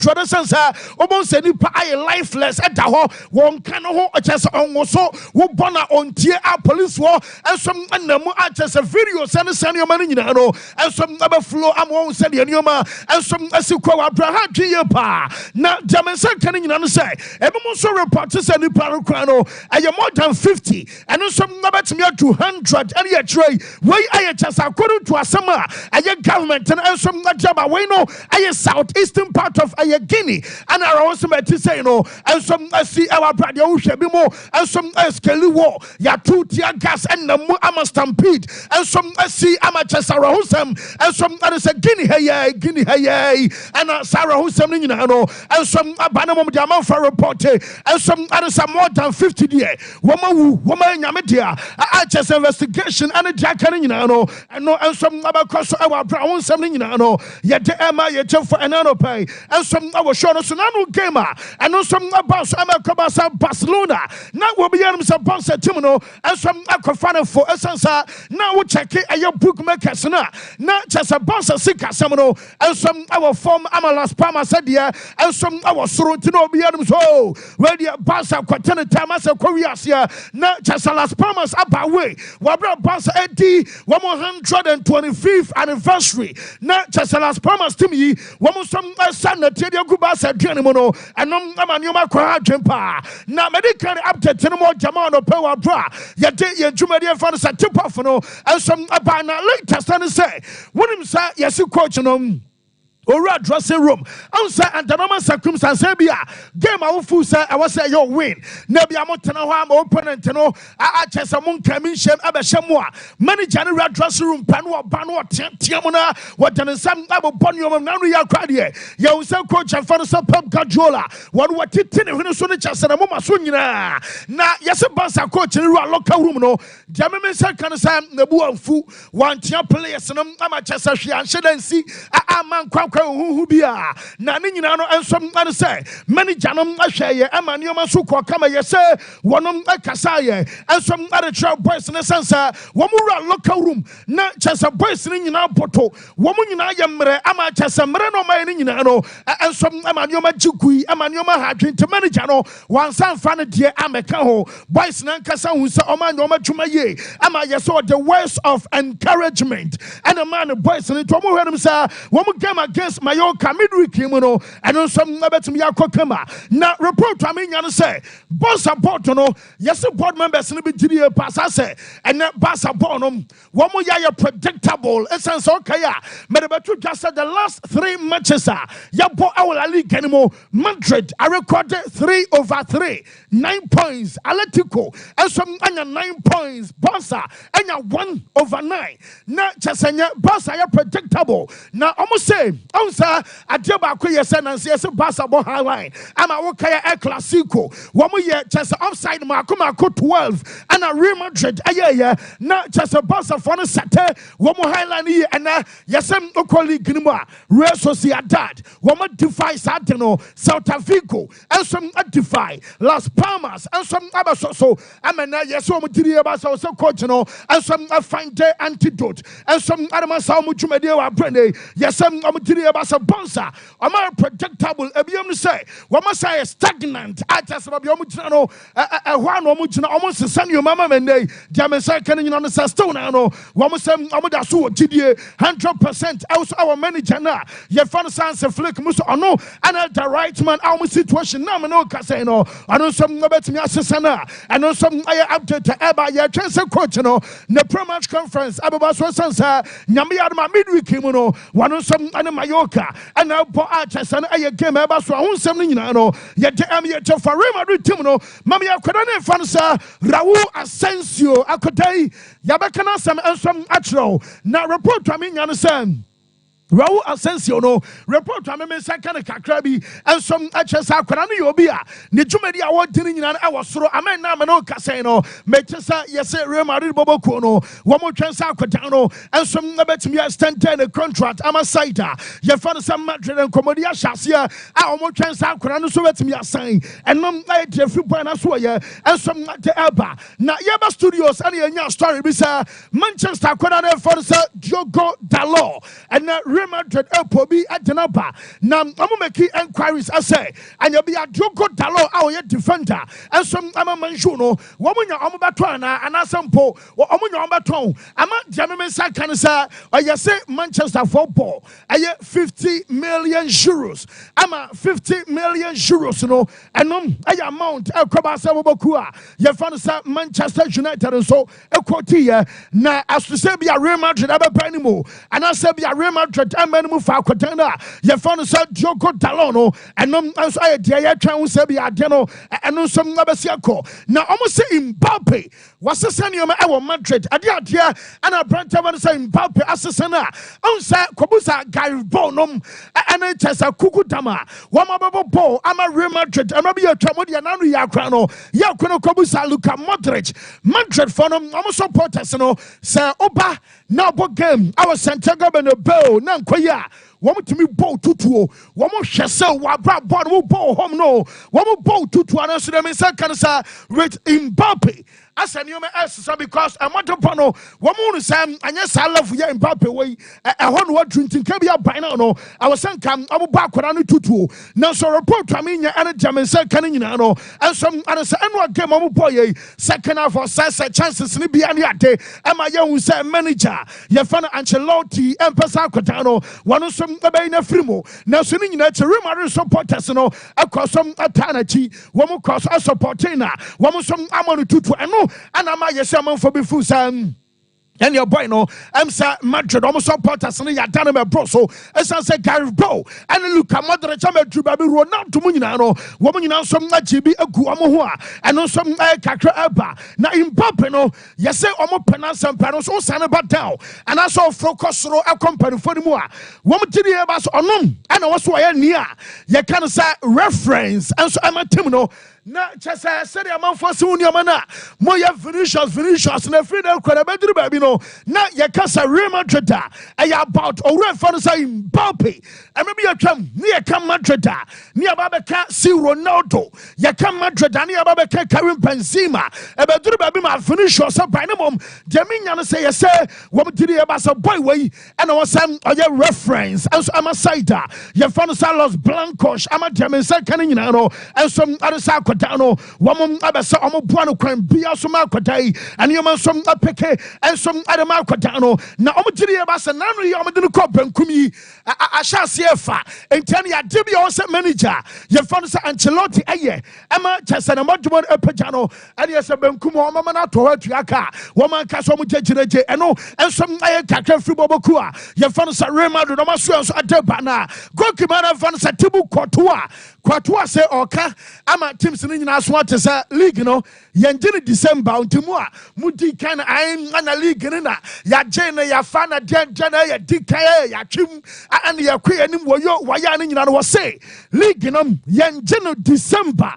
traditions obon se nipa ay lifeless da ho won kan ho chese onwo so wo bona ontie a police wo ensom anamu a chese video sane yoma ni nyina no ensom aba flow am won se de yoma ensom asikwa wa abraham twiye pa na jamensa kan nyina no say ebimo so report se nipa ro kran no aye more than 50 and ensom abatimi 200 and ye tray we aye chese according to asama aye government and ensom ajaba we no aye southeastern part of aye Guinea and I also met to say no and some see our brother who should be more and some skelly war ya 2 tear gas and the ama stampede and some see amateur Sarah Husam and some others a Guinea hey and Sarah Husam you know and some abanamum diamond for report and some others are more than 50 there woman yamadia I just investigation and a jacketing you know and some about our brown something you know yet Emma yet for another pay and some I was sure so no gamer and no some about Barcelona now will be some sponsor Timino and some aquafana for essence now we check it your bookmakers now just a boss sika samino and some our form Amalas Palma said yeah and some our Sorrentino be so where the boss of Quatana Tamas of Korea now just a Las Palmas up away Wabra boss 125th anniversary now just a Las Palmas to me one some son Kubasa Janimono and Amanuma Kwa Jempa. Now medical update Tenemo Jamano Power Bra. Yet Jumadia Fans at Tipofono and some Abana latest and say, when him say, yes, you coach or a dressing room. Answer and the normal circumstance. Game of food, sir. I was say your win. Nebi Amotano, I'm opponent. No, I just a moon coming shem abashamwa. Many general dressing room, panwa, tiamona, what done some double ponyo of Naria Cradia. You say coach and for some pub cajola. What it tin when so just a moment swingina. Now, yes, a bus a coach in a locker room. No, Jamie can say the boo fu, one tier players and I'm a chess and shouldn't see a man who be na ninina no ensom na say many janom ahwe amanioma so kwa kama ye say wonom akasa ye ensom na tra boys ne sensa womura local room na chesa boys ne nyina poto womu nyina ye mre ama chesa mre no mai ne nyina no ensom amanioma jigui amanioma hadwente manager no wansan fa ne de ameka ho boys na kasa hu se omanioma twuma ye ama ye so the words of encouragement and a man boys ne to mo hwenim sa womu game against Mayoka midweek no and on some betimi yakokama na report to me yan say boss support no yes board members no be gidie pass say and boss support no wo mo ya predictable essence okay me the betu just the last 3 matches ya bo awla league anymore Madrid I recorded 3/3 9 points Atletico and some anya 9 points Barca anya 1/9 na chasanya Barca ya predictable na almost say Onsa Adeba Koyes and yes, Bassabo Highline. I'm a Wokaya El Clasico. 1 year just offside Makuma 12 and a Real Madrid. Yeah, not just a Bassa for a Sate, 1 more Highline here and Yasem Okoli Gnima, Real Sociedad, 1 more defy Satano, South Africa, and some defy Las Palmas, and some other so. I mean, yes, so much Basso, so coach, and some fine day antidote, and some other Muchumedia Brende, yes, some Basa bonsa, am I predictable? Ebium say, what must I stagnant? I just about Yomutrano, a one Omuchina almost the same your mamma and they, Jamesa can you understand stone? I know, one must say, Amadasu, GDA, 100% also our manager now. Your father sounds a flick, Musso, or no, and the right man, our situation, no, no, Casino, I know some about me, Assasana, I know some update to Eba, your transfer coach, the pre-match conference, Ababas Sansa, Yamiadma midweek, one of some Mayoka, and now Poachas and I came about so I won't send yet I'm yet for Real Madrid Timino, Mamma Kodane Fansa, Raul Asensio, Akotai, Yabakana, and some Atro. Now report to me, you understand. Raul Asensio no report to me second kakrabi and some HSA kwanani obia ne dwumadi award din nyina awosoro amen na me no kase no metesa yes Real Madrid boboko no wo mo twensa akwata no and some betimi extend the contract ama saita ye fa some Madrid and Comodia Shasia a wo mo twensa akwara no so betimi asan enom na de free point na so ye and some the Elba na Yeba Studios and ye nya story bi sa Manchester akwara na for Diogo Dalot and Real Madrid Pobi at Denaba. Now I'm making inquiries. I say, and you'll be a Diogo Dalo, our defender, and some Amamanjuno, woman your Omabatwana, and Asampo, or Oman Omaton. I'm not German Sakanasa, or you say Manchester football. I get 50 million euros. I'm a 50 million euros, no, and I amount a Kobasa Bokua. You found Manchester United and so a quarter. Now, as to say, be a Real Madrid, anymore, and I say, be a Real Madrid, and Manu Falcotena. You found Diogo Dalono, and as I try say, be a deno, and some Nabasiako. Now, almost say Mbappe was the senior of Madrid, a dear, and a brand of say Mbappe assassin. Onsa Kobusa Gary Bonum, and it has a Kukutama, Wamababo Bo, I'm a Real Madrid, and maybe a Tramodia Nanu Yakrano, Yakuno Kobusa, Luka Modric, Madrid Fonum, almost supporters, no, Sir Oba, now book game, our Santiago Bernabeu, Nankoya. Woman to me bow tutu, woman shall wabra bottom bow home no, woman bow tutu and answer them in second with Mbappe. As a new answer because a matopono, woman Sam, and yes, I love you Mbappe way. I want what drinking can be up by now. No, I was saying, come, I will back when I need tutu. Now, so report to me, and German second, and some others, and what game of boy, second half for Sasa chances in the Bianiate, and my young manager, Yafana Ancelotti, and Pasacotano, one of some Abena Frimo. Now, sitting in a Real supporters, across some Atanachi, one cross a supportina, one some Amon Tutu, and no, and I might say, for before Sam. And your boy no, I'm sa Madrid almost supporters and ya done me bro so as I say Gary Bo and look at Madrid chama Drubabi Ronaldo Munina no woman you some GB agu amoa and no some kakra eba na Mbappe no you say omo penance and panos so sana down and I saw focus ro accompany for the more woman to the ebas onom and was why near you can say reference and so I'm a team no na chasa said the amount for soon your mana moya Vinicius na free del kwabedru baby no na ye kasa Real Madrid about over for say Mbappe and maybe you come near come Madrid near Babeka see Ronaldo you come Madrid near Babeka Karim Benzema ebedru baby ma Vinicius by no mom Jaminya say you say what did you about a boy way and I was some reference and so I'm a cider you found Los Blancos I'm a German second and some other Dano, woman, Abasa, Omobuano, Cram, Biasoma, Quaday, and you must some Peke, and some other Malcodano. Now, Omotiri Abasa, Nani, Omadino Cop, and Kumi, I shall see a fa, and Tania Dibio manager, your father Ancelotti, aye, Emma, Chesson, and Moduan Epajano, and yes, a Benkumo, Mamma, to her Tiaka, woman Casomuja, and some Ayaka Fribobokua, your father Rema, the Nomasus, Adebana, Gokimana, Vanessa Tibu Kwatua say Oka, I'm a Tim Sinin as what is a league, Yanjini December, Timua, Muti can I'm a league in ya Jane, ya Fana, Jana, ya Dika, ya Chim, and ya Queen, Wayan, was say, league, Yanjino December.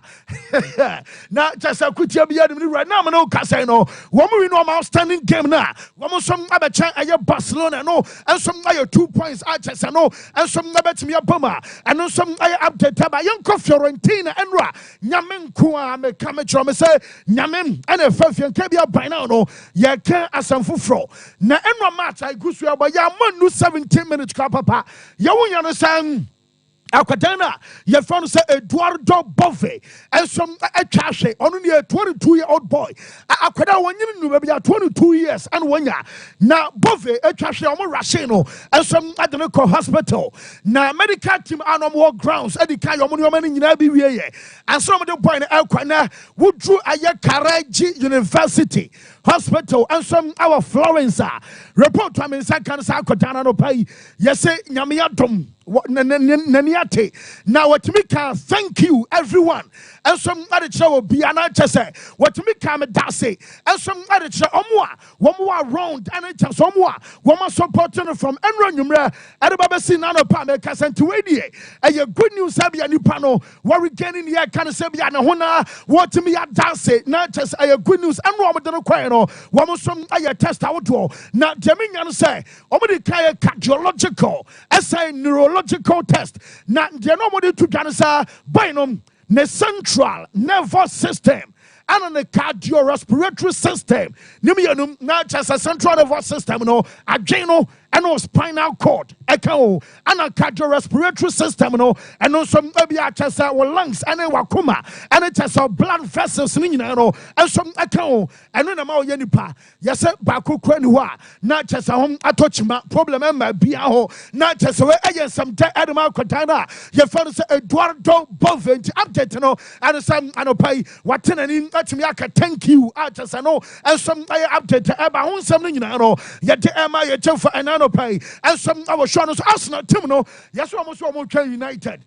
Now, just a quick right now, no Casino, woman in our outstanding game now, one some other chance at Barcelona, no, and some other 2 points, I just know, and some Nabet Mia Boma, and no some I update by Yanko Fiorentina and Ra, Yamen Kua, me come at say, Yamen, and a Fafian Kabia by now, no, ya can't as some fufro. Na Enra Mata, I goose by Yaman, 17 minutes, Papa, you understand. Akwadana, your friend said Eduardo Bove, and some a cache, only a 22-year-old boy. Akwada, when you knew maybe 22 years and 1 year. Now, Bove, a cache, on Rashino, and some Adenoco hospital. Now, medical team are on more grounds, and the Kayoman in Yabi, and some of the point Alquana would drew a Karaji University Hospital, and some our Florence report to me, second Sakotana no pay. Yes, say Yamiatum. Now what me can thank you everyone and some other show be an answer say what me can say and some other show one more round and it some more one more supporting from Enron Numera and Baba Sinano Pame Casan to and your good news have you panel what we getting here can say be an hona what me at dance not just a good news and Roma don't quite no one more some I test out to now Jamin say omedi kaya cardiological essay neurological test. Now, the nobody to Janasa, Binum, the central nervous system, and the cardiorespiratory system. Nimianum, not just a central nervous system, no, a geno, and no spinal cord. ɛka ana cardiorespiratory system no ɛno nso ebi akyɛ sɛ wɔ lungs ɛne wakoma ɛne kyɛ sɛ blood vessels ne nyinaa no ɛnso ɛka ɛno na ma ɔyɛ nipa yɛsɛ baako kura ni hɔ a na kyɛ sɛ ho atɔ kyima problem ɛma bia hɔ na kyɛ sɛ wɔ ɛyɛ nsɛmtɛ ɛde ma akɔtan no a yɛfɛ no sɛ Eduardo Boventi update no ɛne sɛ anɔpa yi wate n'ani atumi aka thank you a kyɛ sɛ no ɛnso ɛyɛ update ɛba ho nsɛm no nyinaa no yɛde ɛma yɛkyɛmfa ɛna anɔpa yi ɛnso awɔ show no so Arsenal team no yɛsɛ ɔmo so ɔmo twa United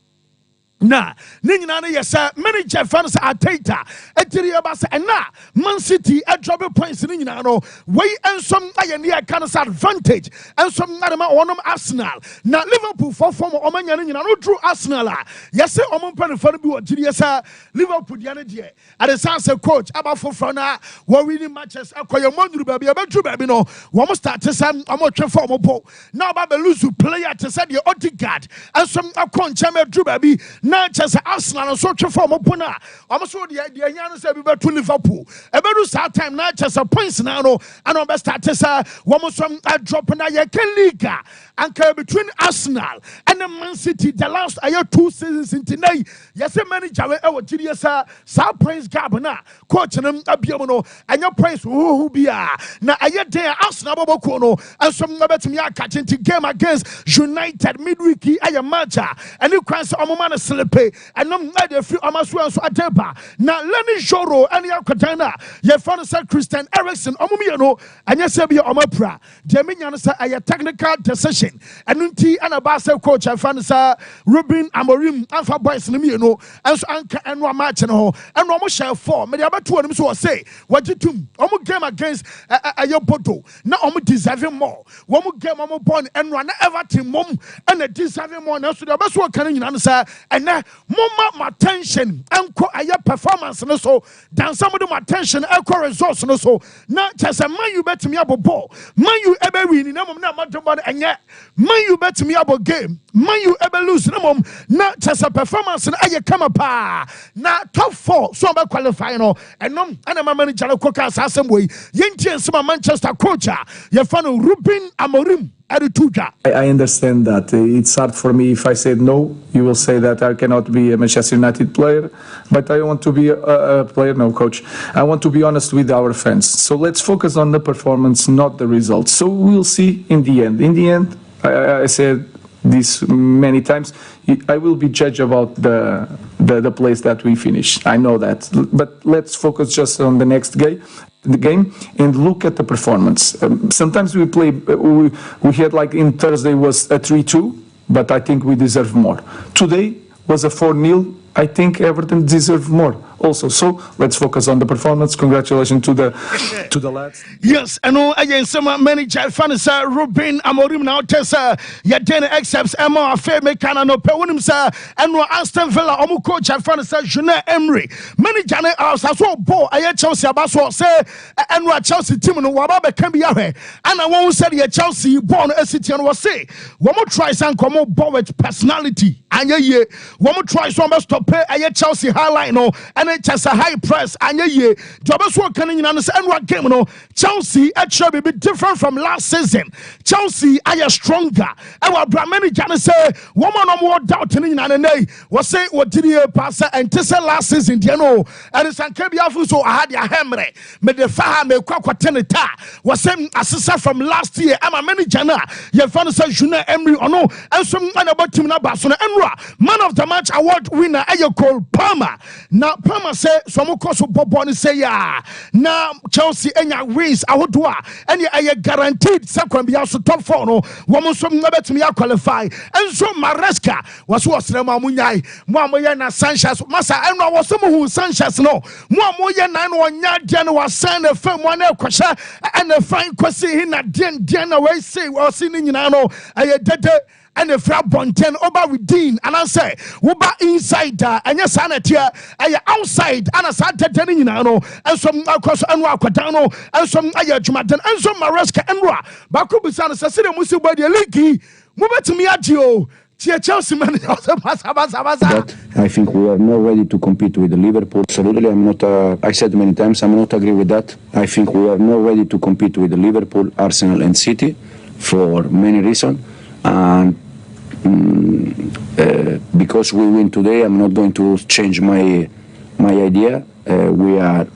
na ne nyinaa no yɛ sɛ manager fans Arteta ɛtiri ɛba sɛ ɛna Man City ɛdrɔbe points ne nyinaa no wei ɛnsom ayɛ ne yɛka no sɛ advantage ɛnsom adema wɔnom Arsenal na Liverpool fɔfɔ mu ɔmanya no nyinaa no duru Arsenal a yɛsɛ ɔmo mpanimfoɔ no bi wɔ gyiri sɛ Liverpool deɛ no deɛ adesan sɛ coach aba foforɔ na wɔwini matches ɛkɔyɛ mɔnuru baabi ɛbɛduru baabi no wɔn start sɛ ɔmo twɛ fɔ ɔmo bɔ na ɔba bɛlusu player te sɛ deɛ Odegaard ɛnsom akɔ nkyɛn ɛduru baabi na kyɛ sɛ Arsenal so twe fɔ ɔmo pon a ɔmo so deɛ nya no sɛ bi bɛto Liverpool ɛbɛdu saa time na kyɛ sɛ points na no ana ɔbɛ start sɛ wɔn so drop na yɛka league a anka between Arsenal and Man City the last 2 seasons in today yɛsɛ manager ɛwɔ gyiri sɛ saa points gap na coach no abiam no ɛnyɛ points huhu bia na ɛyɛ den Arsenal bɔbɔko no ɛnso ɛbɛtumi akakye nti game against United midweek ɛyɛ match a ɛne kwan sɛ ɔmo ma no slepe ɛnom ɛde free ɔmo so nso adeba na Lenny Joro ɛne akɔdan na yɛfa no sɛ Christian Eriksen ɔmo mmienu no ɛnyɛ sɛ bia ɔmo apra deɛ menya no sɛ ɛyɛ technical decision ɛno nti ɛna ba sɛ coach ɛfa no sɛ Ruben Amorim amfa boys no mmienu ɛnso anka ɛno match no ho ɛno ɔmo hyɛ 4 mede abɛto wɔn so wɔ say wɔgye tum ɔmo game against ɛyɛ Bodo na ɔmo deserving more wɔn game ɔmo bɔ ɛno na Everton mom ɛna deserving more na so deɛ ɔbɛso ɔka no nyinaa no sɛ ɛnɛ moma my attention ɛnkɔ ɛyɛ performance no so dansa mo de my attention ɛkɔ results no so na kyɛ sɛ man you betumi abɔ man you ebe win na mom na amadɔ bɔ ɛnyɛ man you betumi abɔ game man you ebe lose na mom na kyɛ sɛ performance no ɛyɛ kama paa na top 4 so ɔbɛ qualify no ɛnom ɛna ma manager kɔ ka saa asɛm wɔ yi yɛntie nsɛm a Manchester coach a yɛfa no Ruben Amorim. I understand that it's hard for me if I said no. You will say that I cannot be a Manchester United player, but I want to be a player, no coach. I want to be honest with our fans. So let's focus on the performance, not the results. So we'll see in the end. In the end, I said this many times, I will be judged about the place that we finish. I know that, but let's focus just on the next game and look at the performance. Sometimes we play, we had like in Thursday was a 3-2, but I think we deserve more. Today was a 4-0. I think Everton deserve more also. So let's focus on the performance. Congratulations to the lads. Yes, and again some manager fans Ruben Amorim now test ya den accepts Emma Affair Mekana no pe wonim sir and Aston Villa omu coach fans Juné Emery. Manager ne also ball aye Chelsea abaso say and Chelsea team no waba be kan bi ahwe. And I won say the Chelsea ball no city no say we mo try san come ball with personality. Anya ye we mo try so stop pay aye Chelsea highlight no and it's a high press anya ye jobe so kan nyina no say and game no Chelsea actually be different from last season. Chelsea are stronger. Our brand manager say woman no more doubt in nyina nay was say what did you pass and to say last season you know and it's anke biafu so I had ya hemre me the fa me kwakwatenta was say assessor from last year am a manager na ye fan say Juné Emery ono and some man about team na baso na enra man of the match award winner Cole Palmer. Now Palmer say some course bobo ni say ya na Chelsea enya wins ahodoa and ye guaranteed second be also top 4 no woman so betumi qualify and so Maresca was rema munyai mo amoye na Sanchez masa enra was some who Sanchez no mo amoye na no nya dia no was sign the fam one kwahya and the fine kwasi hin na dia na we say we see ni nyina no aye dede and the frap bonten over with Dean and I say woba inside and yes anatia outside and as dede ni nyina no and some across and akwadan no and some aye jumaden and some Maresca enra baku bisa na say the musi body league mo betumi agio Chelsea man but I think we are not ready to compete with the Liverpool. Absolutely, I'm not. I said many times, I'm not agree with that. I think we are not ready to compete with the Liverpool, Arsenal, and City for many reasons. and because we win today, I'm not going to change my idea. We are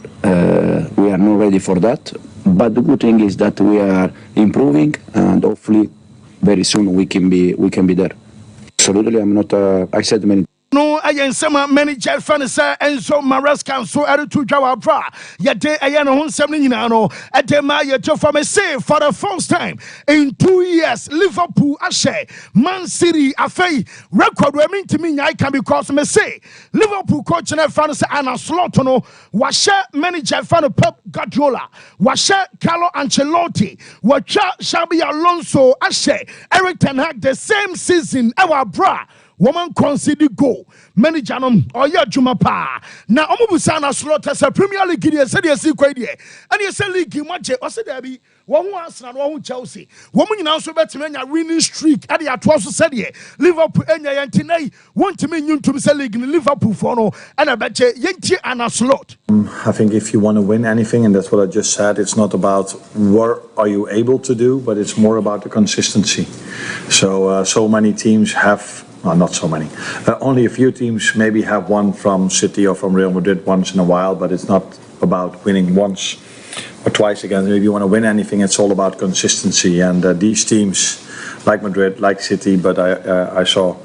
not ready for that. But the good thing is that we are improving, and hopefully, very soon we can be there. Absolutely, I'm not. I said many. No, I am some manager fanasa and so Maresca so added to Jawabra. Yet I am on 79 at the Maya to from a say for the first time in 2 years. Liverpool Ashe, Man City Afe record women to me I can because me say Liverpool coach and fanasa and a slotono washe manager fan Pep Guardiola washe Carlo Ancelotti wacha Xabi Alonso Ashe Eric Ten Hag the same season our bra. Woman consider go manager or ya juma pa na omubusana slot as a Premier League here said yes quite and you say league match or said there be one who Arsenal one who Chelsea woman now so better a winning streak at the also said here Liverpool and Yantinay want to mean you to say league in Liverpool for no and I bet you Yanti and a slot. I think if you want to win anything, and that's what I just said, it's not about what are you able to do, but it's more about the consistency. So many teams have. Well, not so many. Only a few teams maybe have one from City or from Real Madrid once in a while, but it's not about winning once or twice again. If you want to win anything, it's all about consistency. And these teams, like Madrid, like City, but I saw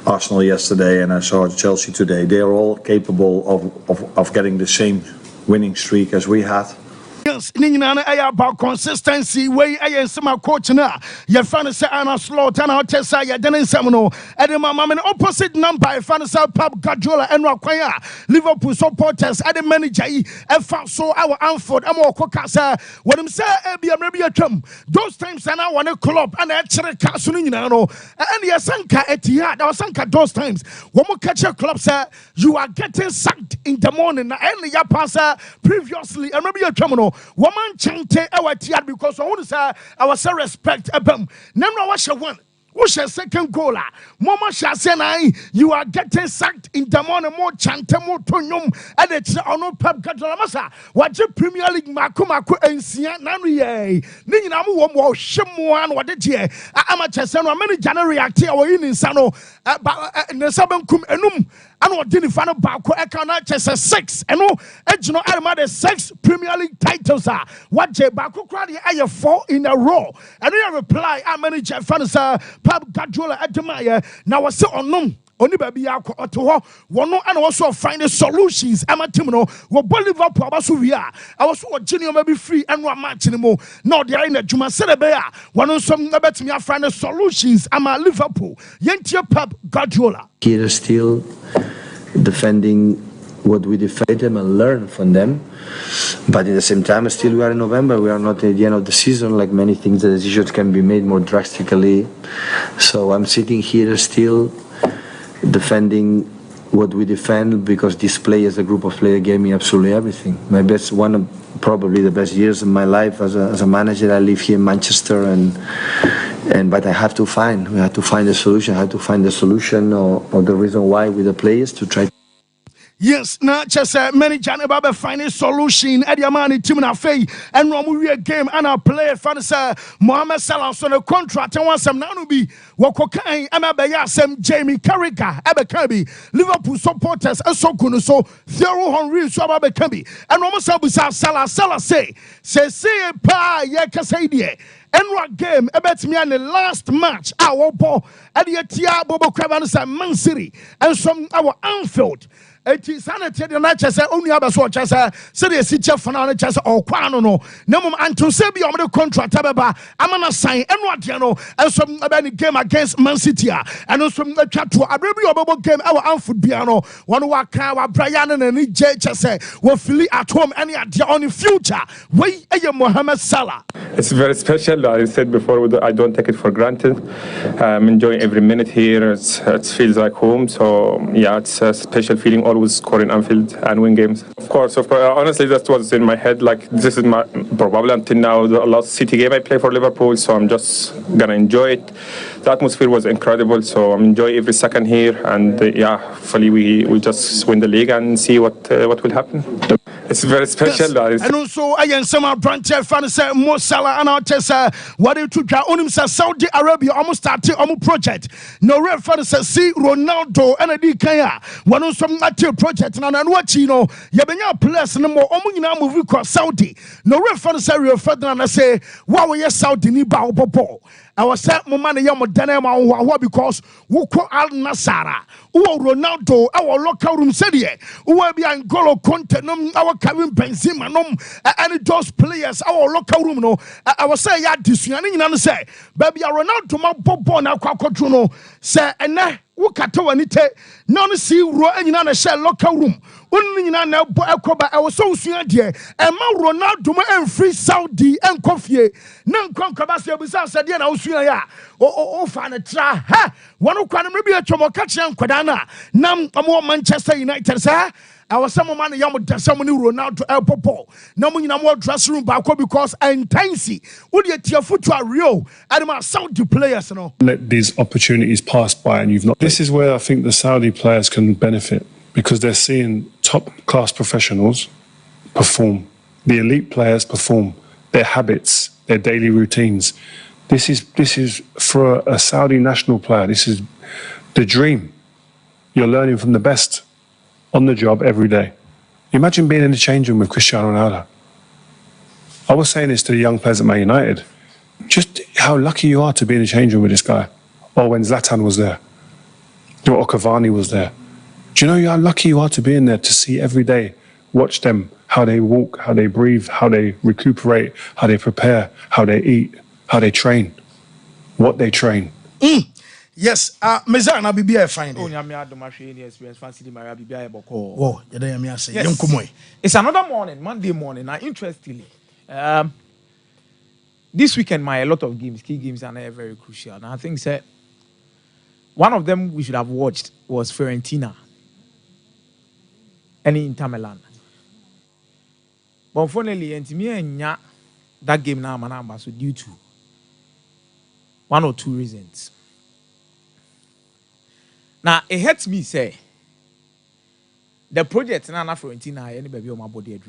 Arsenal yesterday and I saw Chelsea today, they're all capable of getting the same winning streak as we had. Yes, about consistency. Way I am some coach now. Your fan say Anna Slot and I'll tell you, then Seminole. And the mama opposite number, fan say Pep Guardiola and Raquaya. Liverpool supporters, and the manager, and so our Anford, and more Cocasa. When I'm say, maybe a term. Those times I now want a club and actually Casunino. And the Sanka Etihad, or Sanka those times. One more catch a club, sir, you are getting sacked in the morning. And your passer previously, and maybe a terminal. Woman chante our tiad because I want to say our respect abam. Never wash one. What's your second goal? Mama shall say, you are getting sacked in the morning more chante more tonum and it's on Pep Guardiola masa. What your Premier League Makumako and Sian Nani? Ninamu wo shimuan what did ye? Amateur sano many January react our in Sano Nesaban kum enum. And what did the final back? I cannot just a 6 and no edge no I 6 Premier League titles are what J Baku crowd I 4 in a row. And we reply, I manager fans Pep Guardiola at the Maya. Now I say on them. Only baby to one and also find the solutions. I'm a Timino, what Liverpool Basuvia. I was what Junior may be free and one match anymore. No, they are in the Juma Celebea. One of some about me, I find the solutions. I'm a Liverpool. Yentia Pep Guardiola. Here still defending what we defended them and learn from them. But at the same time, still we are in November. We are not at the end of the season. Like many things, the decisions can be made more drastically. So I'm sitting here still defending what we defend because this players, a group of players, gave me absolutely everything. My best, one of probably the best years of my life as a manager. I live here in Manchester, but I have to find. We have to find a solution. I have to find the solution or the reason why with the players to try. Yes, not just many Johnny Baba find a solution at your money team na fay and we a game and our player fans Mohamed Salah on a contract and want some nanubi wakokai amabaya some Jamie Carragher Abekabi Liverpool supporters and so kuno so Thierry Henry so Abekabi and almost Salah say pa ya kasaidie Enra game about me and the last match our ball at the Tia Bobo Cravan Man City and some our Anfield. It is sanity the night as only have a swatch as a serious teacher for now just or quano no no and to say be on the contract ababa I'm gonna sign and what you know and some about the game against Man City and also the chat to a review about game our Anfield piano one walk our Brian and any J say will feel at home any idea on the future way Mohamed Salah. It's very special. I said before I don't take it for granted. I'm enjoying every minute here. It feels like home. So yeah, it's a special feeling always scoring Anfield and win games. Of course, honestly, that was in my head. Like this is my probably until now the last City game I play for Liverpool. So I'm just gonna enjoy it. The atmosphere was incredible. So I'm enjoying every second here. And yeah, hopefully we just win the league and see what will happen. It's very special. And also, I am some branch fan say Mo Salah and Artesa. What it took on Saudi Arabia almost started on project. No real fan say see Ronaldo and a Kaya. One on some active project and I watch Yabenya players no more. Omuna move across Saudi. No real fan say real Ferdinand and say, wow, yes, Saudi ni bao popo. I was saying, Momana Yamodanema, because Woko Al Nasara, Ronaldo, our local room said here, who will be Angolo Conte, our Kevin Benzema, and those players, our local room. No, I was saying, yeah, this young say, baby, Ronaldo, my Bobo, now Quacotuno, say, and now, Wukato and it, none see Ro and Yana share local room. Only now, I was so soon, dear, and my Ronaldo and free Saudi and coffee. None come Cabasio besides Sadia, Australia. Oh, fan a tra, ha! One who can maybe a Chomokachi and Quadana. Nam a more Manchester United, sir. I was some man young with someone who Ronaldo El Popo. No one more dressing room back because I'm tiny. Would you tear foot to a Rio? And my Saudi players, no. Let these opportunities pass by and you've not. This is where I think the Saudi players can benefit because they're seeing top class professionals perform. The elite players perform their habits, their daily routines. This is for a Saudi national player. This is the dream. You're learning from the best on the job every day. Imagine being in the change room with Cristiano Ronaldo. I was saying this to the young players at Man United. Just how lucky you are to be in the change room with this guy. Or when Zlatan was there. Or Cavani was there. Do you know how lucky you are to be in there to see every day, watch them, how they walk, how they breathe, how they recuperate, how they prepare, how they eat, how they train, what they train. Yes, Mezana Bibia fine. Oh, experience fancy Maria Bibia Boko. Oh, you say, yes. It's another morning, Monday morning. Now, interestingly, this weekend, a lot of games, key games, are very crucial. And I think one of them we should have watched was Fiorentina and Inter Milan. But unfortunately, that game now, so due to one or two reasons. Now, it hurts me, say, the project now Fiorentina, anybody on my body,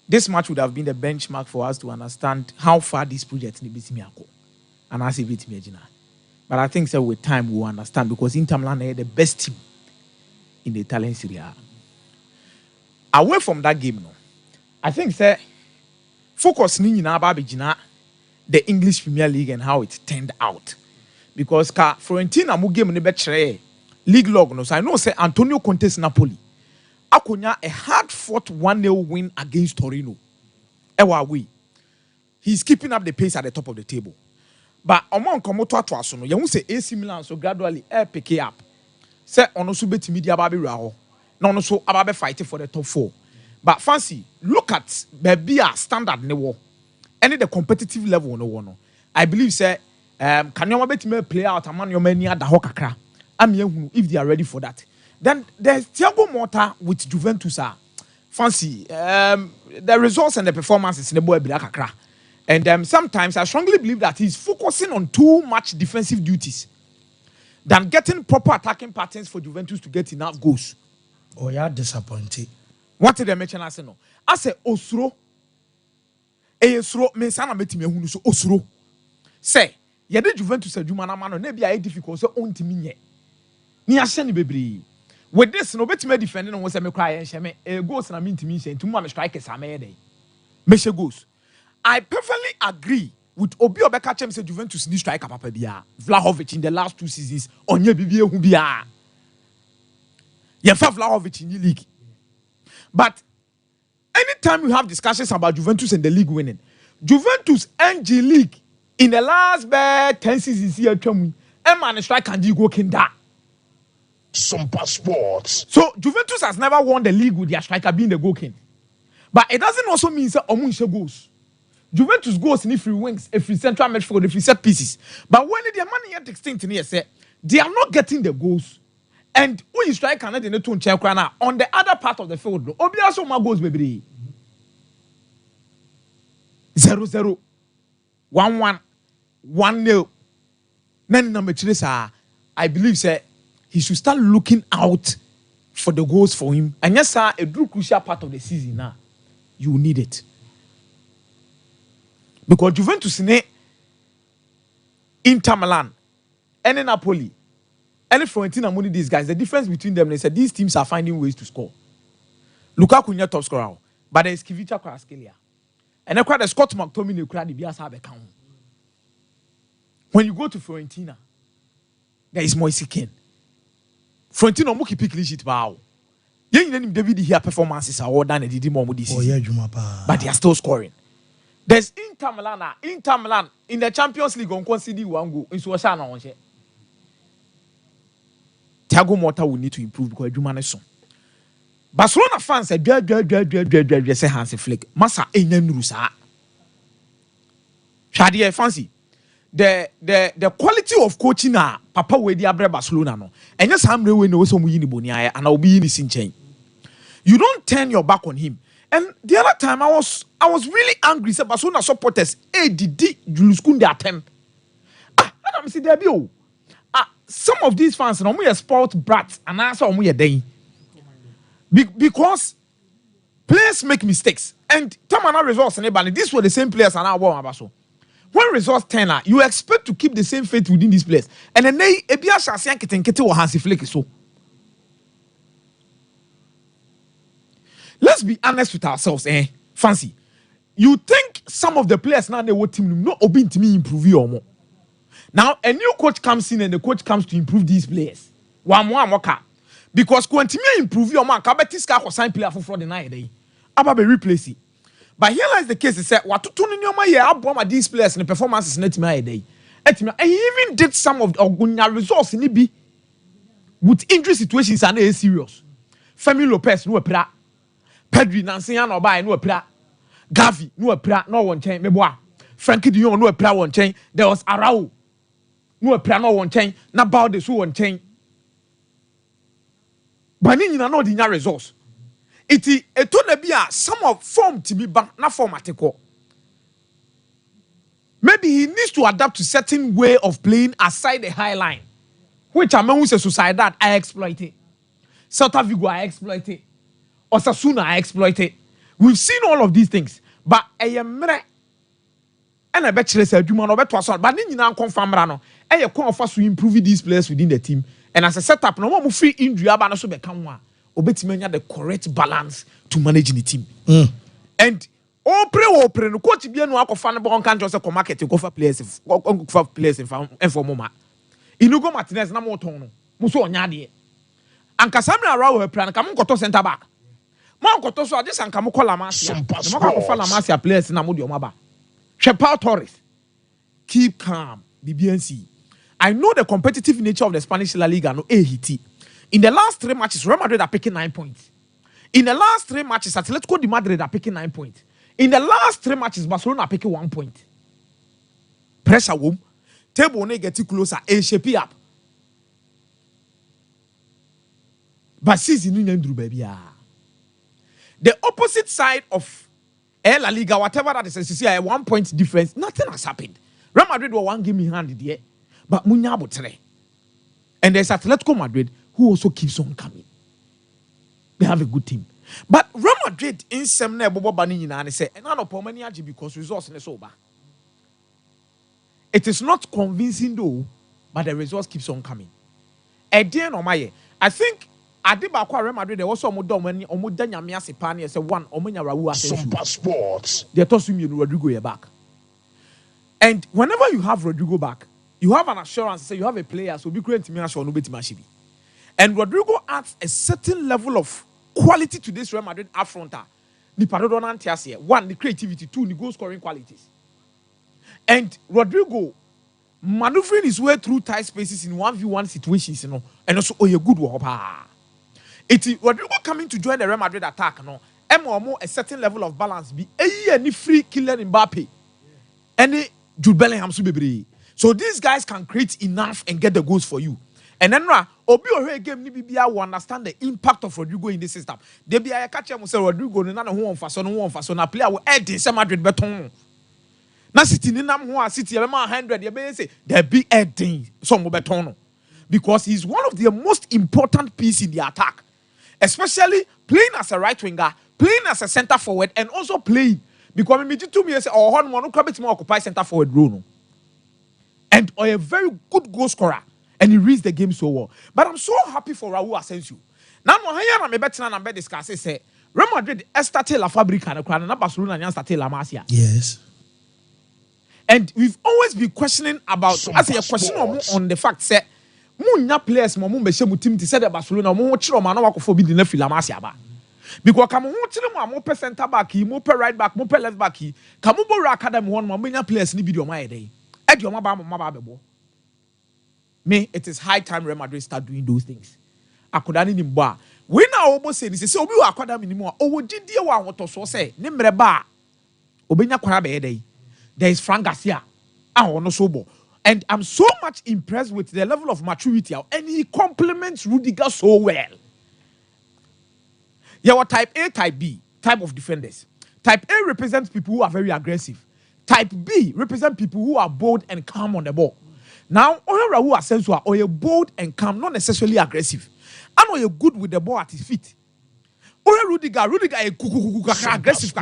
this match would have been the benchmark for us to understand how far this project needs to be. And I say, but I think so with time we'll understand because Inter Milan are the best team in the Italian Serie A. Away from that game, no, I think focus ni na the English Premier League and how it turned out. Because Fiorentina mu game ne be league log no, so I know Antonio Conte's Napoli akonya a hard-fought 1-0 win against Torino. Ewa we. He's keeping up the pace at the top of the table. But among komoto atwaso no, you say AC Milan so gradually pick it up. Say ono so betimi dia ba be raho. Na ono so aba be fight for the top 4. But fancy, look at baby standard ne wo. Any the competitive level no. I believe can you betimi play out among your many ada ho kakra. If they are ready for that. Then there's Thiago Motta with Juventus. Fancy the results and the performances in the boy kakra. And sometimes I strongly believe that he's focusing on too much defensive duties than getting proper attacking patterns for Juventus to get enough goals. Oh, yeah, disappointed. What did I mention? I say no. I say Osuro. Osuro. Me sana meti me hunu so Osuro. Say, ye de Juventus a juma na mano ne bia e difficult so on timi nye. Ni ahye ni bebre. With this no beti me defending no say me cry en hye me goals na me ntimi hye ntumi me strikers am ye dey. Me hye goals. I perfectly agree with Obi Obeka Chem say Juventus need striker papa bia. Vlahovic in the last 2 seasons onye bibie hu bia. Ye fa Vlahovic in the league. But anytime you have discussions about Juventus and the league winning, Juventus NG League in the last 10 seasons here twam man striker and go kinda. Sompa Sports. So Juventus has never won the league with their striker being the goal king. But it doesn't also mean that omun goals. Juventus goes in free wings, free central midfield, free set pieces. But when their money at extinct in here, they are not getting the goals. And when you strike another on the other part of the field, obviously my goals baby. 0-0, 1-1, 1-0. Then number 3, I believe he should start looking out for the goals for him. And yes, sir, a true crucial part of the season now. You need it. Because Juventus in Inter Milan, and Napoli, and Fiorentina, money these guys. The difference between them is that these teams are finding ways to score. Lukaku is top scorer, but there is Kivicha Kvaratskhelia. And the Scott McTominay crowd the Bias have account. When you go to Fiorentina, there is Moise Kean. Fiorentina mo keep clean sheet bao. You know David here performances are all done and did more this season. But they are still scoring. There's Inter Milan in the Champions League on concede one goal in Suwashana on share. Thiago Motta will need to improve because Jumane son. Barcelona fans say say Hansi Flick. Massa enyen rusa. Shadi fancy. The quality of coaching Papa we di abre Barcelona no. Enya samre we no so mu yini boni aya and obi yini sinchen. You don't turn your back on him. And the other time I was really angry. Say Barcelona supporters did Julius Kunde attempt. I'm see there be some of these fans no we sport brats and answer we dey. Because players make mistakes and Tamana results and these were the same players and now Abaso. When results turn out, you expect to keep the same faith within this place. And then they Ebia Shasian Kete or Hansi Flick so. Let's be honest with ourselves, Fancy. You think some of the players now they will team no obin to me improve or more. Now a new coach comes in and the coach comes to improve these players. One more because continue improve your man Kabetiska or sign player for the night day. About replace it. But here lies the case. He said, "What to turn in your mind? I brought these players and the performances net my day. And he even did some of the results in the with injury situations and they serious. Femi Lopez no pra, Pedri Nansian or by no pra, Gavi no pra no one chain meboa, Frankie De Jong no pra one chain. There was Arau no pra no one chain. Na Balde so one chain. But you know the results. It told be some of form to be not formatical. Maybe he needs to adapt to certain way of playing aside the high line, which among us a society that I exploit it. Celta Vigo I exploit it. Osasuna I exploit it. We've seen all of these things, but I am and I bet you say you but then you now confirm rano. I come first to improve these players within the team, and as a setup, no more free injury about so become one. Obetimenya the correct balance to manage the team. And pray no coach bi anu akofa no bon kan just market go for players and for mama. Inugo Martinez na mo ton no. Mo so onya de. Anka Samuel Arawo plan ka mo koto center back. Mo koto so ade sanka mo kola Masia. Mo ka kofa la Masia players na mo de omaba. Shepal Torres. Keep calm, BBNC. I know the competitive nature of the Spanish La Liga no hiti. In the last 3 matches, Real Madrid are picking 9 points. In the last 3 matches, Atletico de Madrid are picking 9 points. In the last 3 matches, Barcelona are picking 1 point. Pressure womb. Table ne get closer and shape up. But season in baby. The opposite side of La Liga, whatever that is, you see a 1 point difference. Nothing has happened. Real Madrid were 1 game in hand there, but Munya Botre. And there's Atletico Madrid who also keeps on coming. They have a good team. But Real Madrid in some Bobo Bani and say, and I know Pomani because results in the sober. It is not convincing though, but the results keeps on coming. Again, I think Adibakwa Real Madrid, they also Omudomani, Omudanya Miasi Pani, as a one, Omanya Rawu Sompa Sports. They're tossing me Rodrigo back. And whenever you have Rodrigo back, you have an assurance, say you have a player, so be great to me, and Rodrigo adds a certain level of quality to this Real Madrid up fronter. One, the creativity. Two, the goal scoring qualities. And Rodrigo maneuvering his way through tight spaces in 1v1 situations, and also a good work. It's Rodrigo coming to join the Real Madrid attack, a certain level of balance. Be any free killer Mbappe, any Jude Bellingham, so these guys can create enough and get the goals for you. And then Obi Ohe game ni bibia will understand the impact of Rodrigo in this system. They be a catcher say Rodrigo no na who on faso na player will add in Madrid beton. Na City ni nam ho City e be 100 e be say there be adding some beton because he's one of the most important pieces in the attack. especially playing as a right winger, playing as a centre forward, and also playing because me 2 years or one no crabit more occupy centre forward role. No? And a very good goal scorer, and he reads the game so well. But I'm so happy for Raul Asensio. Now, I'm better than I'm discussing. Say Real Madrid started La Fabrica and Barcelona and started La Masia. Yes. And we've always been questioning about as a question on the fact that munya players mo be shemu team to say that Barcelona mo chiro ma na wakofo bi di na fila Masia ba. Because come ho chire mo per center back, mo per right back, mo per left back, come bo academy one mo nya players ni bi di o ma yede. Me, it is high time Real Madrid start doing those things. Akodani ni mba. We na almost say this. Obi wa akwada minimum. Owo didie wa woto so say ne mreba. Obenya kwara be yede. There is Frank Garcia. Ono sobo. And I'm so much impressed with the level of maturity and he complements Rudiger so well. Yeah, what type A, type B, type of defenders. Type A represents people who are very aggressive. Type B represent people who are bold and calm on the ball. Now, Raul Asensio are bold and calm, not necessarily aggressive. And are good with the ball at his feet. Rudiger is aggressive,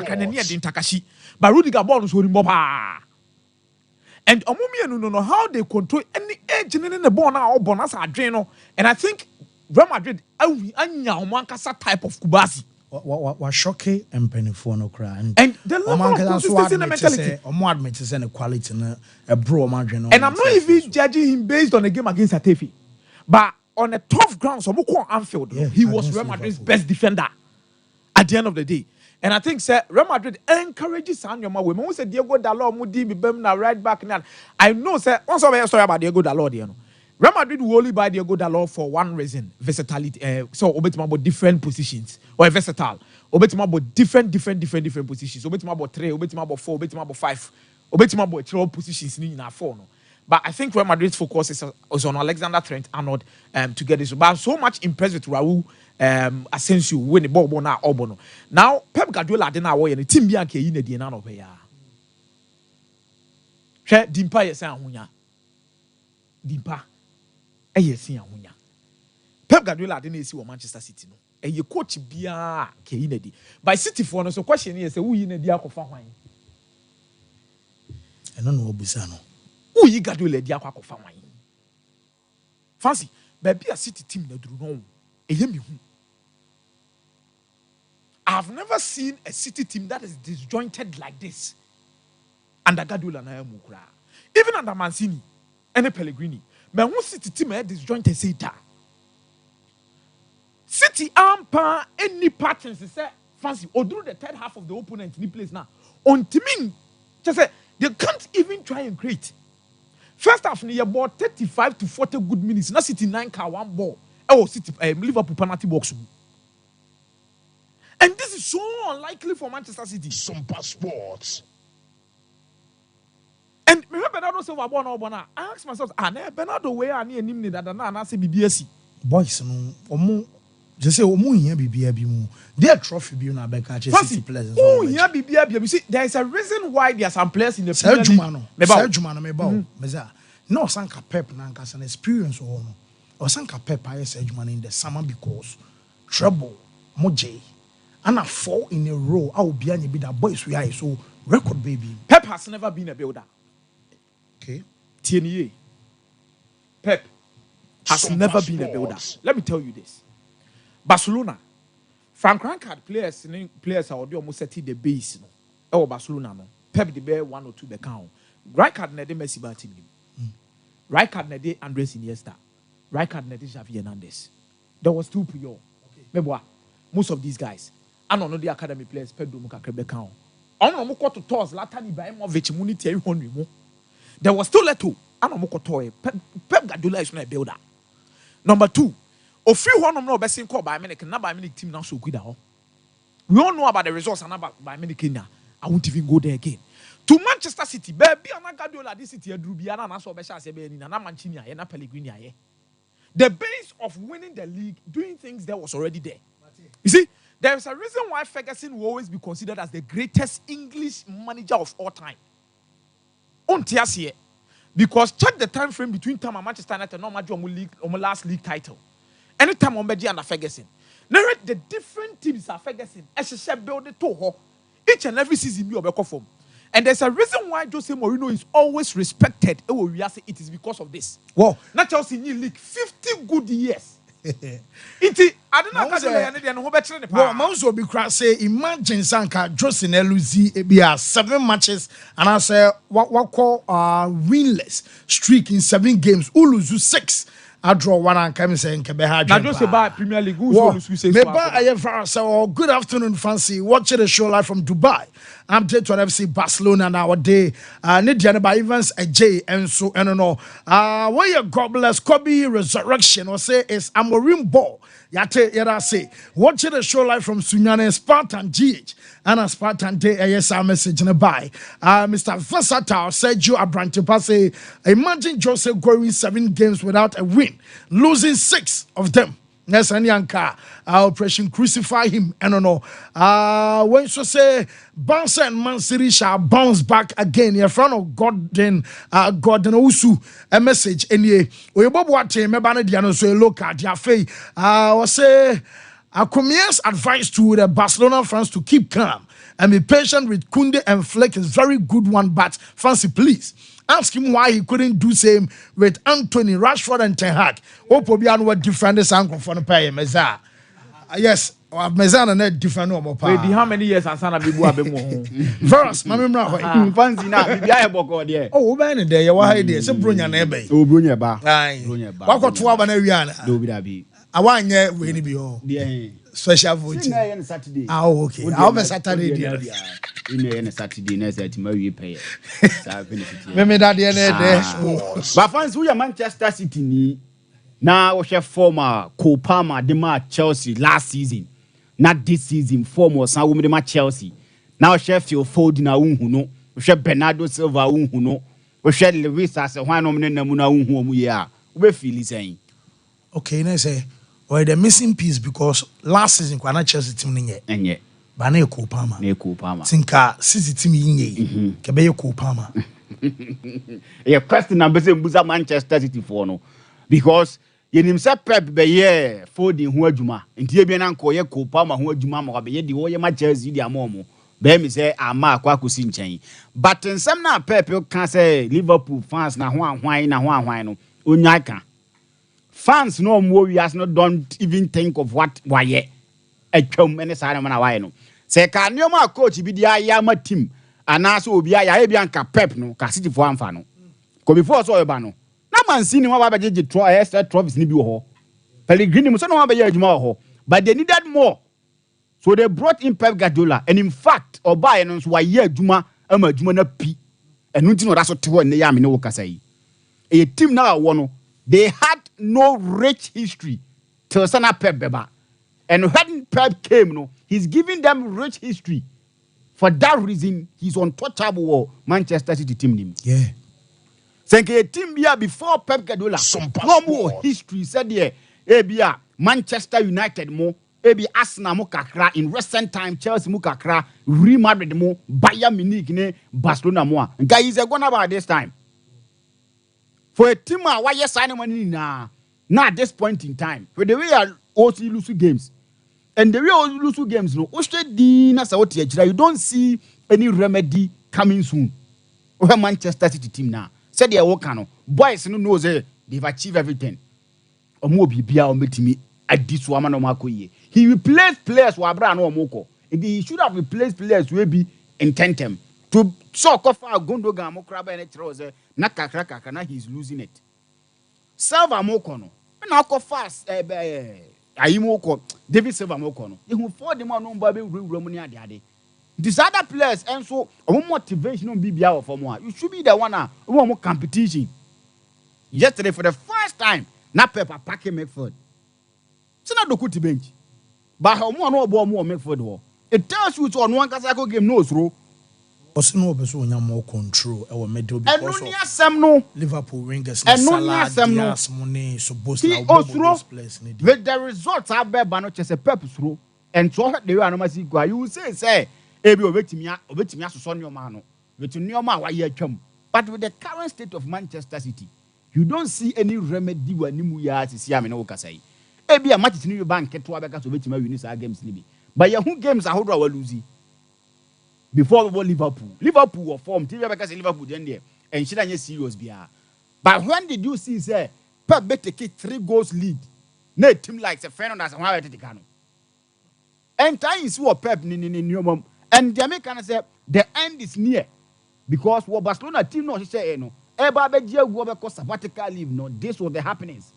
but Rudiger ball is holding moba. And Omumi no know how they control any edge in the ball now. Bonus Adreno, and I think Real Madrid type of Kubasi. What shocking and painful no cry. And the level of consistency in the mentality. Is a quality a bro margin. And I'm not even judging him based on a game against Atefi. But on a tough ground, so Anfield, he was Real Madrid's best defender at the end of the day. And I think Real Madrid encourages Sanyoma. When we say Diego Dalot, Mudi, Bibemna, right back now. I know, sir, also a story about Diego Dalot, you know. Real Madrid will only buy Diego Dalot for one reason: versatility. So, obetima about different positions or versatile. Obetima about different positions. Obetima about 3, obetima about 4, obetima about 5, obetima about 12 positions in our 4. No? But I think Real Madrid's focus is on Alexander Trent-Arnold to get this. But I'm so much impressed with Raul Asensio when the ball now Obono. Now Pep Guardiola didn't know the team bianca in the DNA of here. Share Dimpa yesa ahunya. Dimpa. Yesi ahunya. Pep Guardiola didn't see Manchester City no. You coach bia ke in the. By City for no so question is who in the akofa hwan. I don't know obusano. Who you Guardiola di akofa hwan. Fancy, baby a City team na duru no. I've never seen a City team that is disjointed like this. Under Guardiola na mukura. Even under Mancini and Pellegrini. But who City team is disjointed say that. City ampa any patterns say fancy or do the third half of the opponent in the place now. On teaming, just say they can't even try and create. First half near about 35 to 40 good minutes. Now City 9 car 1 ball. Oh, City Liverpool penalty box. And this is so unlikely for Manchester City. Sompa Sports. And remember Bernardo Silva born or bona. I ask myself, Bernardo where I need him that and I say BBSC. Boys no omo just say omo here BBA bi mu. Their trophy bi na beka City players. Oh here BBA bi. You see there is a reason why there are some players in the Premier League. Sergio Mano meba. Meza. No sanka Pep na nka an experience or no. Or sanka Pep I Sergio Mano in the summer because trouble moje. And a 4 in a row, I will be any bit that boys we are so record baby. Pep has never been a builder. Okay. TNA. Pep has never been a builder. Let me tell you this. Barcelona. Frank Rijkaard players are almost setting the base. No. Barcelona no. Pep the bear 1 or 2 the count. Rijkaard nede Messi ba team. Rijkaard nede Andres Iniesta. Rijkaard nede Xavi Hernandez. There was 2 Puyol. Okay. Most of these guys. I don't know the academy players. Pedro Mukakrebe. I don't know to toss Latani Ibrahimovic Muniti everyone remove. There was still Leto. I don't know toy. Pep Guardiola is not a builder. Number 2, of few one no best in call by American, not by many team now so good. We all know about the results and about by many Kenya. I won't even go there again. To Manchester City, baby, and Guardiola this city Drubiana and so Besha Sebeni and Mancini and Pellegrini. The base of winning the league, doing things that was already there. You see? There is a reason why Ferguson will always be considered as the greatest English manager of all time. Because check the time frame between time and Manchester United, no matter on last league title. Anytime on Beji under Ferguson. Narrate the different teams are Ferguson. As build it to each and every season you are form. And there's a reason why Jose Mourinho is always respected. It is because of this. Wow. Not Chelsea in league 50 good years. I don't know. Well, most will be say imagine Sanka Jose Neluzi be 7 matches and I say what call winless streak in 7 games. Uluzu 6. I draw one and come saying Kebeha. Now just about Premier League. Good afternoon, fancy. Watching the show live from Dubai. I'm J to FC Barcelona nowadays. Nidiana by Evans J and so and no. Where your God bless Kobe resurrection or say is Amorim ball. Yate yada say. Watching the show live from Sunyane Spartan GH and a Spartan Day ASR message in a buy. Mr. Versatile said you Abrantepa say imagine Jose going 7 games without a win, losing 6 of them. Yes, and Yanka, Operation Crucify him. I don't know. When you say Barca and Man City shall bounce back again, in front of Gordon Usu, a message. And ye, we both want to remember the so look at your face. I say, Akumier's advice to the Barcelona fans to keep calm and be patient with Kunde and Fleck is very good one, but fancy, please. Ask him why he couldn't do same with Anthony, Rashford, and Ten Hag. Opobian what different this uncle for the pay Meza. Yes, Meza and net different no more. How many years and son of Bibu? First, Mamma, fancy now. oh, man, there you are. It's a Brunia Nebe. Oh, Brunia Bar. What got 12 and Ariana? Do be. I want you when be special voting. Saturday. Oh, okay. I'll be Saturday. In a Saturday, next at Mary pay. Maybe that the But fans who are Manchester City ni now we have former Cole Palmer, the match Chelsea last season. Not this season, former some women the match Chelsea. Now Sheffield Fold na unhuno. We have Bernardo Silva unhuno. We have Lewis as a one nominee namuna unhu ya. We feel saying. Okay, now say or the missing piece because last season when I Chelsea team nye. But na Cole Palmer. Tinka City team nye. Kebe Cole Palmer. Yeah, question number say Buza Manchester City for no because you himself Pep be ye folding ho adwuma. Nti e bi na nko ye Cole Palmer ho adwuma ma be ye di wo ye ma Chelsea di amomo. Be mi say ama akwa kosi nchen. But nsem na Pep can say Liverpool fans na ho ahwan no onya kan. Fans no more we no don't even think of what why atwam ene saa na why no say ka nioma coach bi dia ya ma team anaso obi aya e bi anka Pep no ka City for amfa no ko before so eba no na Man City wa ba je extra trophies ni bi wo ho Pellegrini mo so no wa ba ya adwuma wo ho but they needed more so they brought in Pep Guardiola and in fact oba no so wa ya adwuma ama adwuma na pi enu nti no da so te ho ne ya me ne wo kasa yi a team na wo no they had no rich history till Sana Pep Beba. And when Pep came, no, he's giving them rich history. For that reason, he's untouchable Manchester City team. Yeah. Think a team here before Pep Guardiola. No more history said here. Ebia Manchester United mo, ebi Arsenal mo kakra in recent time Chelsea mo kakra, Real Madrid mo, Bayern Munich ne, Barcelona mo. Guys, are going about this time. For a team why you sign money now at this point in time, for the way you also lose games, and the way you lose games, no, you don't see any remedy coming soon. Where Manchester City team now said they are working. Boys no knows they've achieved everything. He replaced players who are brand no moko. He should have replaced players who will be in tandem to so far Gundogan Mokraba and Etrose. Nakakrakakana, he's losing it. Silva Mokono. Now go fast. Ayimoko. David Silva Mokono. You who for the man on Baby Romania the other. These other players and so motivation on BBR for more. You should be the one more competition. Yesterday for the first time, na Pepper packing Megford. It's not the good bench. But how more Megford. It tells you to on one Kasako game no through. Also, no person more control our middle because of Liverpool wingers and no money supposed to with the results are bad but not just a purpose through and so they are no you say ebi obetimi asoso ne omano with neoma wa ye twam but with the current state of Manchester City you don't see any remedy wanimu ya sisi ame no kasa yi Ebi a match ni bank to abeka so betima win sa games ni bi. But ye who games ahodo wa lose. Before we Liverpool were formed. TV abeka say Liverpool then there. And she don't serious bia. But when did you see say Pep bet take 3 goals lead? Na team like say Fernando as how take no. And time is what Pep ni mom. And the American say the end is near because what Barcelona team no say no. Eba be je go be ko sabbatical leave no. This was the happenings.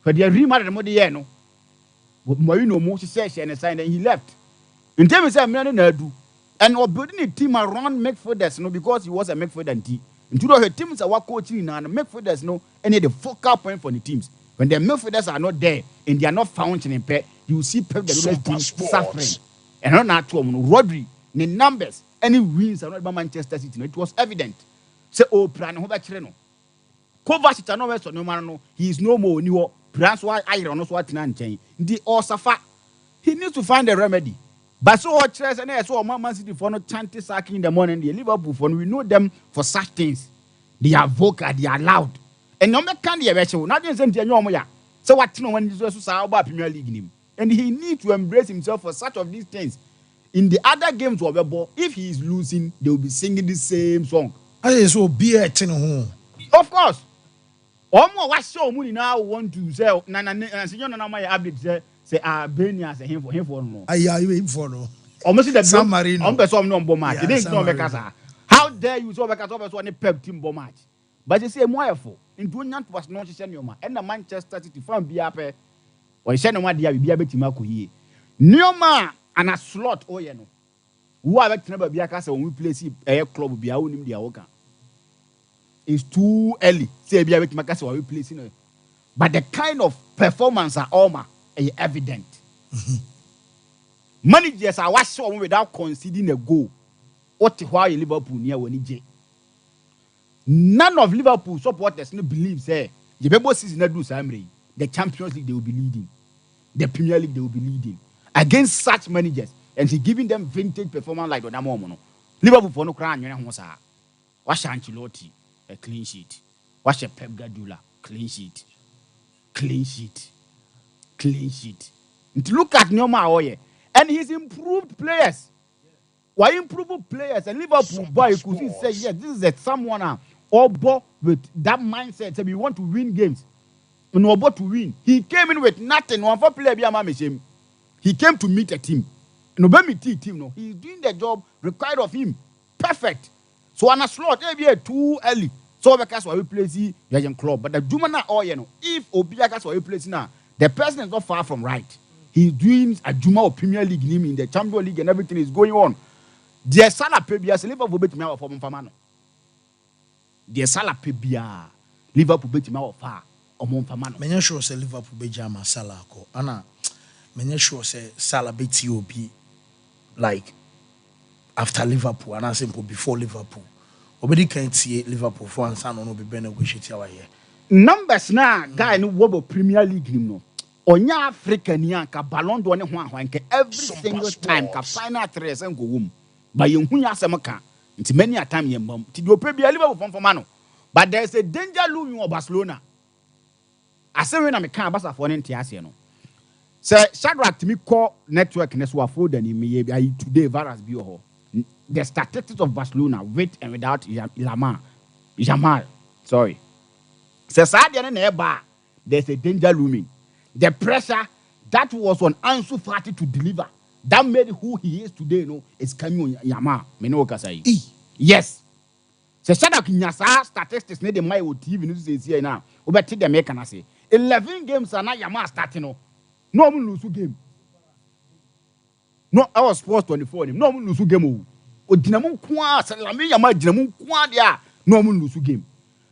For the Real Madrid mo de no. Mourinho mo say and sign and he left. In terms of me na do and we're building a team around midfielders no because he was a midfielder and team. Into the teams are what coaching and midfielders no any the focal point for the teams. When the midfielders are not there and they are not functioning, you see Pep the team suffering. And not to Rodri, the numbers, any wins are not by Manchester City. No, it was evident. Say, oh, plan who back no. Kovacic no so no man no. He is no more new. Plans why iron no what nan change. The all suffer. He needs to find a remedy. But so what stress and so Man City for no chanting sacking in the morning. The Liverpool for we know them for such things. They are vocal, they are loud. And no man can be a vessel. Not just in the so what no one is also about Premier League in him. And he needs to embrace himself for such of these things. In the other games, if he is losing, they will be singing the same song. I so be a home. Of course. Omo wa show money now want to say na my update say Benia say him for no. Him for no. Almost the San Marino. On person no bomb match. They didn't know Bekasa. How dare you so Bekasa on a Pep team bomb match. But they say more for into nyant was not Senior and the Manchester City fan be up or Senior dia be able to make here. Nioma and a slot oh you know. Who are never be a castle when we play a club be our name dia oka. It's too early. Say be able to make us we play you. But the kind of performance are all evident. Managers are watching without conceding a goal. What why Liverpool near when he none of Liverpool supporters no believe say the Bebo season do Samre. The Champions League they will be leading. The Premier League they will be leading. Against such managers. And he giving them vintage performance like Donamono. Liverpool for no crown, you know, watch Ancelotti, a clean sheet. Watch a Pep Guardiola, clean sheet. Clean sheet. Clean sheet. And look at Nyoma Oye. And he's improved players. Why improve players? And Liverpool boy could say, yes, this is someone or with that mindset. So we want to win games. And we're about to win. He came in with nothing. One for player be a mama. He came to meet a team. No be team no. He's doing the job required of him. Perfect. So on a slot, be too early. So because we play the young club, but the Jumana or you know, if Obiakas we play now, the person is not far from right. He's doing a Juma or Premier League in the Champions League and everything is going on. Their Salah Pebia, Liverpool bet me out for Famano. Their Salah Pebia, Liverpool bet me out far or Monfamano. Many sure say Liverpool be Jama Salah ko. Anna, many sure say Salah bet you be like after Liverpool and I simple before Liverpool. Obedi can't see Liverpool for and son no be negotiate our here. Numbers na guy no wo Premier League no. Onya Africa ni anka Ballon d'Or ne ho ahwan every single time ka final 3 sen go wom. But you hu ya asem ka. Nti many a time yem bom. Ti do Premier Liverpool from no. But there's a danger looming of Barcelona. Asem we na me kan Barca for ne ntia no. Say Shadrack to me call network ne so afford ani me today virus bi ho. The statistics of Barcelona with and without Jamal. Sorry. Says there's a danger looming. The pressure that was on Ansu Fati to deliver that made who he is today. No, it's Kanyo Yama. Yes. Says Shadak Nyasa statistics need the my TV news is here now. Over the American say 11 games are not Yama starting. No one lose game. No, I was sports 24. No one lose game. Odinamu kwa salami Yama dinamu kwa dia. No one lose game.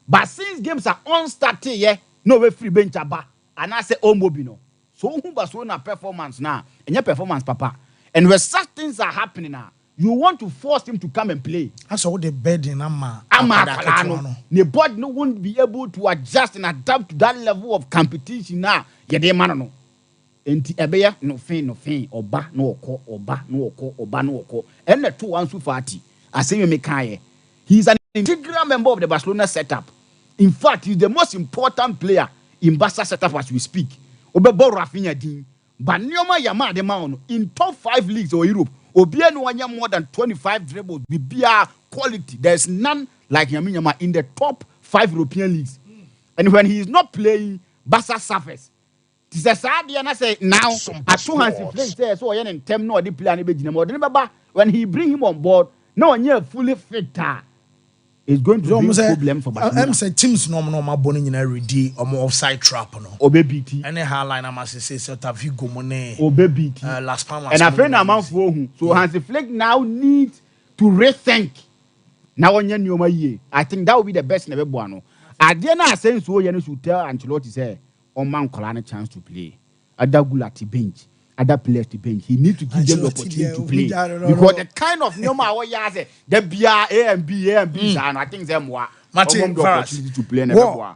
But since games are unstarted, yeah, no way free bench aba. And I say Omobino. So who Barcelona performance now? And your performance, Papa. And when such things are happening now, you want to force him to come and play. That's all the bed in Amma. The body no won't be able to adjust and adapt to that level of competition now. Yeah, they man no. Enti ebeya no fin oba no oko. And the two Ansu Fati. I say you make high. He's an integral member of the Barcelona setup. In fact, he's the most important player in Barca setup as we speak. obebo Rafinha din but nyoma yama de ma no in top 5 leagues or Europe obia no wanya more than 25 dribbles bibia quality there's none like Yama in the top 5 European leagues and when he is not playing Barca suffers. This is sad and I say now at 200 Flake say so yen in term no the player be gina more when he bring him on board no one fully fit is going to be a problem for Barcelona. I'm saying teams no boni nyina ready offside trap no. Obebiti. Any highline am say Celta Vigo money. Obebiti. Las Palmas. And a friend amount for who. So Hansi Flick now needs to rethink. Now on your year. I think that will be the best never buano. I dare not say so you should tell Ancelotti say on man Colana chance to play. Ada Gulati bench. Other players to bench. He needs to give them the opportunity to play. Because the kind of normal what you say, the A and B, and I think them what. Mate,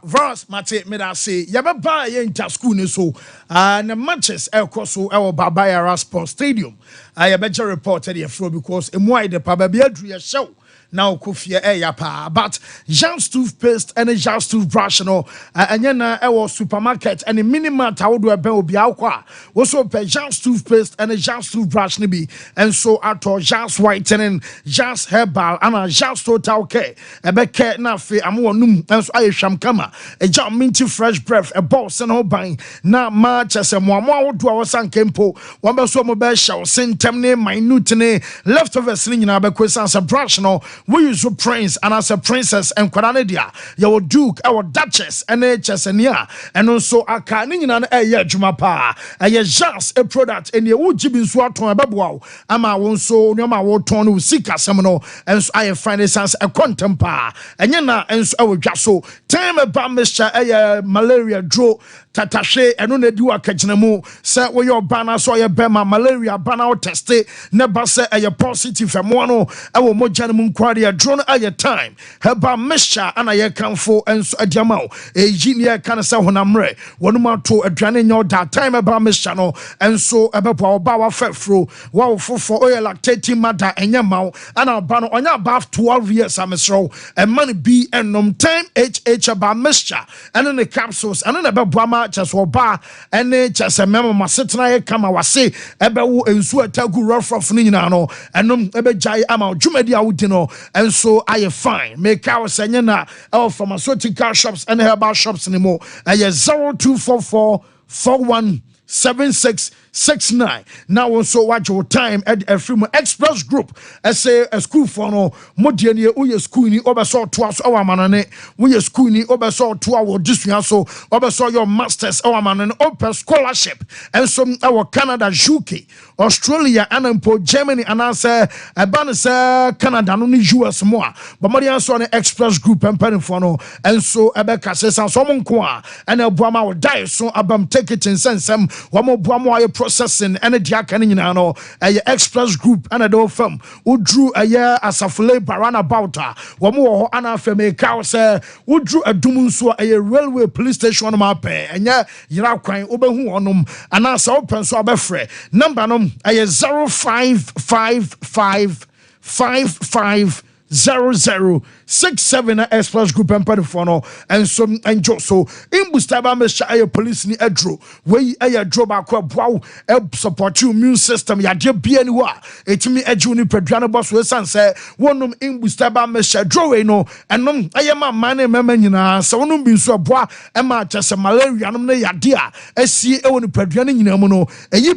Vars, Mate, me da say, Yababa ye inter school ni so, na matches across so our Babaya Sports Stadium. I better reported here for because emwai de pa baby adru show. Now Kofia Yapa, but Jean's toothpaste and a Jean's toothbrush no and yana our supermarket and a minimum towel do a bell be aqua. Also pay Jean's toothpaste and a Jean's toothbrush nibi and so at Jean's whitening, Jean's herbal and a Jean's total care. A becker na fe amonum and so I sham kama a jam minty fresh breath a boss and all buying na much as a more do our san kempo one best so mobile shall send temne minute leftover sling in our bequest a brush no. We use your prince and as a princess and Quanadia, your duke, our duchess, and HS and ya, and also a canin and a jumapa, a just a product and your Ujibin Swaton a babuao. Ama won so no ma woton no sika semino, and so I find it as a contempa, and yana and so I will just so time about Mr. A malaria draw. Tatashe and no do a catchinamu, say where your banner so your bema malaria banner tested, never say a positive and one, our mojanamun quadia drawn at your time. Heba Misha and I come for and so a diamau, a genius can say when I'm re, one more to a drain your that time about Mishano, and so about our bower fat through, wow for oil lactating matter and yamau, and our banner on your bath 12 years, I'm a and money be and time HH about Misha, and in the capsules, and in about Brahma. Just oba ene just a memo masetna ye kama wase ebe wo ensu atagu rough ni nyina no enom ebe jai ama dwumadi awudi no enso aye fine make our senyana pharmaceutical shops and herbal shops anymore aye 0244 417669. Now also watch your time at a film express group. I say a school for no modiani uye school ni obeso twice our manane we school ni obeso 2 hour district so obeso your masters our manane open scholarship and some our Canada UK Australia and Germany and answer Canada no US more but modian so an express group and penny for no and so Ebeka says and someone kwa and a Brahma will die so abam take it in sense one more Brahma processing and a diacanin a express group and a door firm who drew a year as a fillet baran about her. One more anafeme cow say who drew a dumunso a railway police station on my pay and yeah, you're crying over who on them and as open so abefre number num a 0555550067 express group and perifono and some and so in Bustaba Mesha a police ni edro we a draw back wow support you immune system ya de bianwa etimi edru ni pedwana boss we san say wonum in Bustaba Mesha draw we no enom ayema man mema nyina se wonum bi so aboa e ma chese malaria nom na yade a asie e woni pedwana nyina mu no eyi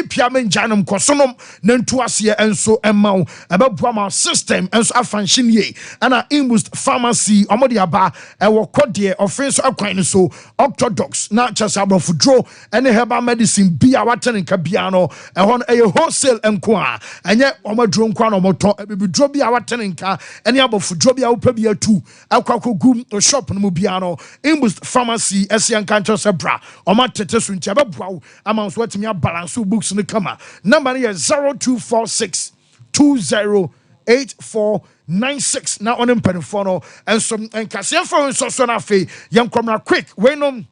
pia menjanum kosonom na ntu ase enso emaw ebeboa ma system enso afanhye ye ana Imbust pharmacy omodi aba e wo kodie offense akwan so orthodox na chese abofudro ene herbal medicine bia waten nka bia no e hon e wholesale enko a enye omadro nko na omoto bibidro bia waten nka ene abofudro bia wo pa bia tu akwakogum shop no mu bia no Imbust pharmacy esian kancho sebra omatete so ntia beboa ama so watimi balance books no kama number is 0246 208496 now on imperifono and some and Cassian for so na fe yan quick we no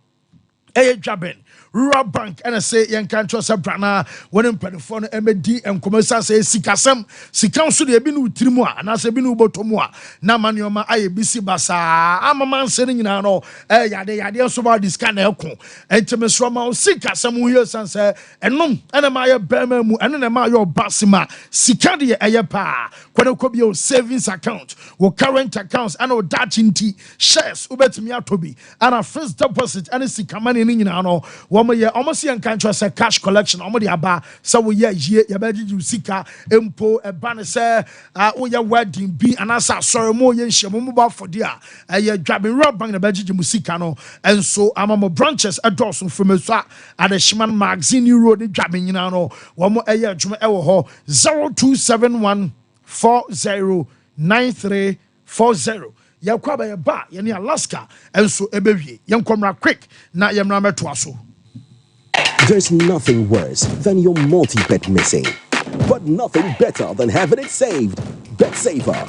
Jaben rural bank and say yen can trust a brana when in telephone MD and commercial say sikasem sikansu de binu trimua and as a binu botomua na manioma aye bisi basa ama man sitting na no yade so about this kind of eko entemesroma sikasem here sense enum and ma ye bema mu and na ma your basima sikade eye pa kwanekwa bi savings account wo current accounts and o dachinti shares ubetimi atobi and a first deposit and sikamani ni nyina no wo mo ye almost yan kan say cash collection omo de aba so we ye ye be gigi sika empo e ba ne say wo ye wedding bi and asa sorry mo ye nhye mo ba for dia ye dwabe rob bank na be gigi musika no and so amamo branches adorso from so at the Shiman magazine road dwabe nyina no wo mo eye adwuma e wo ho 0271 409340 yakwaba ya ba yani Alaska and so ebewie yankomra quick na yemra meto aso. There's nothing worse than your multi-bet missing, but nothing better than having it saved. Bet saver.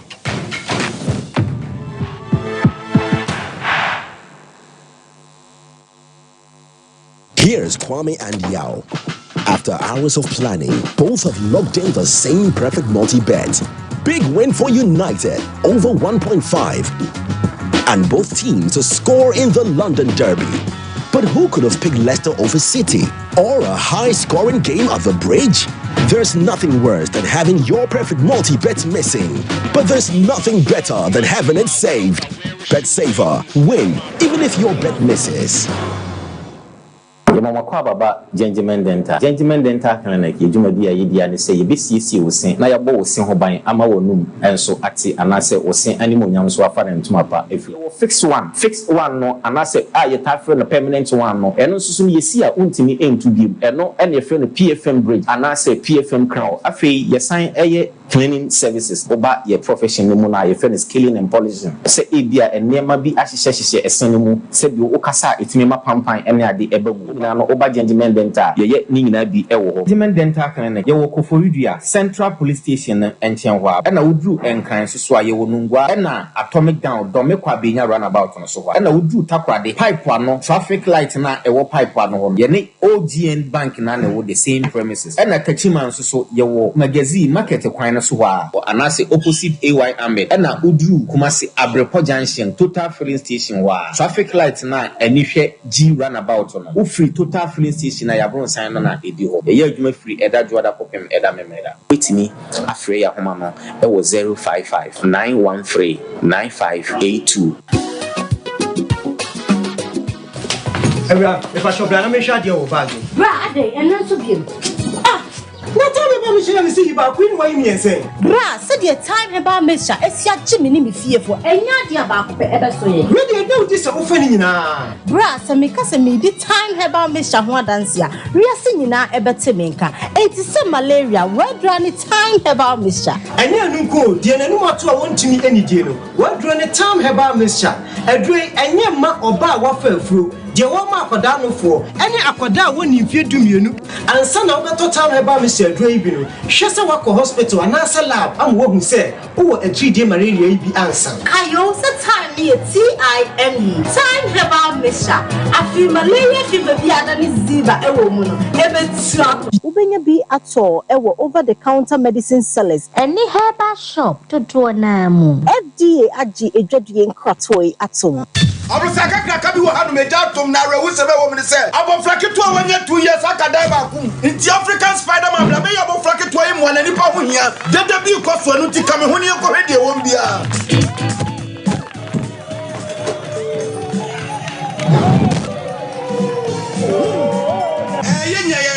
Here's Kwame and Yao. After hours of planning, both have locked in the same perfect multi-bet. Big win for United, over 1.5. And both teams to score in the London Derby. But who could have picked Leicester over City? Or a high-scoring game at the Bridge? There's nothing worse than having your perfect multi-bet missing. But there's nothing better than having it saved. Bet saver. Win, even if your bet misses. Mama kwa baba Gentleman Dental Clinic yedwumadi ayedi ane say yebesiesie wosen na yabo wosen ho ban ama wonum enso ate anase wosen animonyam so afa na ntuma pa efi fix one no anase yetafre no permanent one no eno susu yesi a untimi entu bi eno ene yefe no PFM bridge anase PFM crown afi yesan eye cleaning services oba ye profession mu na yefe no scaling and polishing se ebia enema bi ahyehye esen mu se bi okasa etimi mapampan ene ade ebagu na no oba Gentleman Dental ye ni nyina bi ewo ho Gentleman Dental Clinic ye wo Koforidua Central Police Station enchen ho na wodru enkran so a ye wo nungwa na Atomic Down domekwa benya runabout no so ho na wodru takwade pipe ano traffic light na ewo pipe ano ho ye ni OGN bank na wo the same premises na Kachiman so ye wo magazine market kwan no so ho anase opposite AY Ahmed na wodru Kumasi Abrepo Junction Total Filling Station wa traffic light na enihwe G runabout no free Total Filling Station na yabron san na edi ho ye adwuma free eda joada popem eda memeda wetimi afre ya homa no e wo 055 913 9582 Ebra if I shop na me sha dia wo bag bra ade eno so biem what time about me see about queen why me say bra said the time about me sha esia gimi ni me fie for enya dia ba ko pe ebe so ye me dey do this so fani nyina bra se me ka se me the time about me sha ho dance ya riase nyina ebe te me nka enti se malaria where do any time about me sha enya nu ko die na nu mato a wontimi eni die no where do any time about me sha edwe enya ma oba wa fa afuro je wo ma akoda no fo ene akoda woni mfie dumienu ansa na obeto time about me sha edwe ibi no hwe se wako hospital anasa lab am wo hu se wo agide malaria ibi ansa ayo se time ye TIME time about me sha afi malaria fever bi ada ni ziba ewo mu no ebe tia ubenya bi ato ewo over the counter medicine sellers ene herbal shop to do na mu FDA agi edwadue nkratoi atom Abusaka kraka bi wo hanu meja tom na rewu sebe wo mini se abofrake to wanya 2 years akadai ba kum nti African Spider-Man bla me ya abofrake to yi mo na nipa ho hia dede bi ko so anu ti kame ho ne ko hwede wo mbia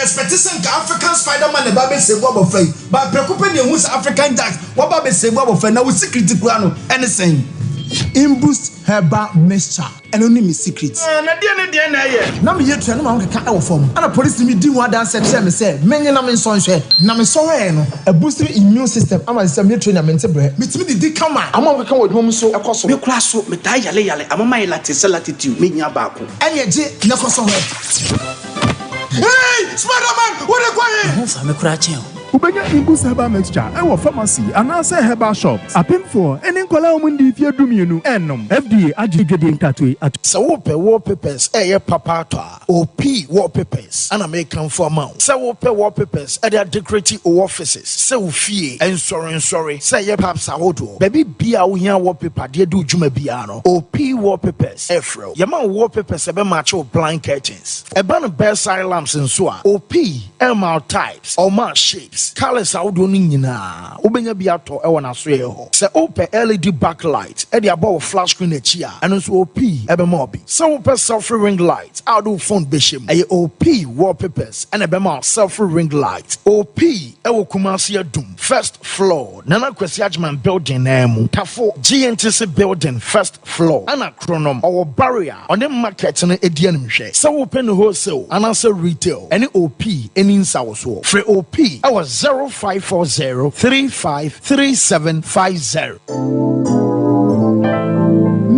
expectation ka African Spider-Man ba be sebo abofrai ba preocupe ne hu African Jack wo ba be sebo abofrai na wo secret kura no anything Imboost herbal mixture and only me secret na dia na ye na me yetua na ma nkeka e wo fom ana police me di one dance tell me say menye na me nsonhwe na me so we no a boost immune system ama say me train na mente bre metimi di kama ama nkeka wo dwom so ekoso me kura so me ta yale ama my latitude me nya ba ko enye je na koso ho hey Spider-Man what are you going? Fa me kura chen Ubenya Imbus herbal mixture, our pharmacy, and answer herbal shops. A pin for any Colomandi Fiadumianu, Enom, FDA, Ajigadi Tatui at Sawope wallpapers, papa, OP wallpapers, and American for amount. Sawope wallpapers, at their decorative offices. So fee and sorry, say ye paps ahodo. Baby Bia Wian wallpaper, dear do Juma Biano. OP wallpapers, Efro. Yaman wallpapers, a match of blind curtains. A band of bedside lamps and so on. OP, MR types, or mark shapes. Colors ahodo nina. Ubenya biato ewana sweho. Se OP LED backlight, at the above flash screen a chia, and also OP, Ebemobi. Sawope selfie ring lights, outdo phone bisham, a OP wallpapers, and a bema selfie ring light. OP, Ewo Kumasia Doom, first floor, Nana Kwesiajman building, Tafo, GNTC building, first floor, Anna Chronom, our barrier, on the market and a DNM. So open wholesale, and answer retail, any OP, any in South. For OP, our 0540 353750.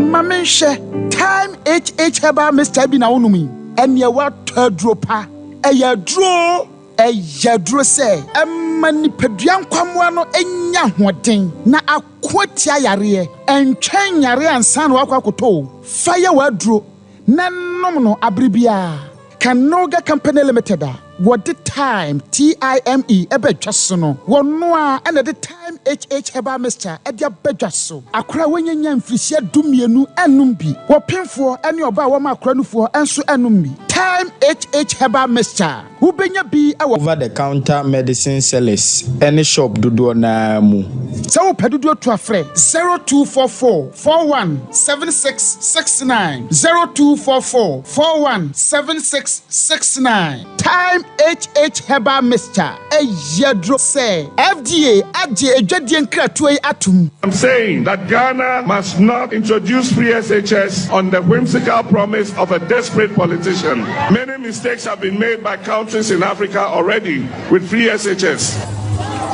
Mamenche, time HH Heba Mr. Binaunumi, and your what dropa, a ya draw. Yadro say, mani pedian kwamwano enya hoden na akwatia yare entwen yare ansan wakwakoto fire wadro na nomno abribia Kanoga Company Limited. What the time TIME ebetwasono wono a na the time HH Heba Mr. edia bedwaso akra wonyanya mfirisia dumienu anum bi wopemfo ene oba wo makra nufo enso anum bi time HH Heba Mr. Ubenya bi over the counter medicine sellers any shop dodo na mu so pedudo to afre 0244 417669 0244 417669 time HH Heba Mr. Yadro say FDA adje edwadie nkratue atum. I'm saying that Ghana must not introduce free SHS on the whimsical promise of a desperate politician. Many mistakes have been made by countries in Africa already with free SHS.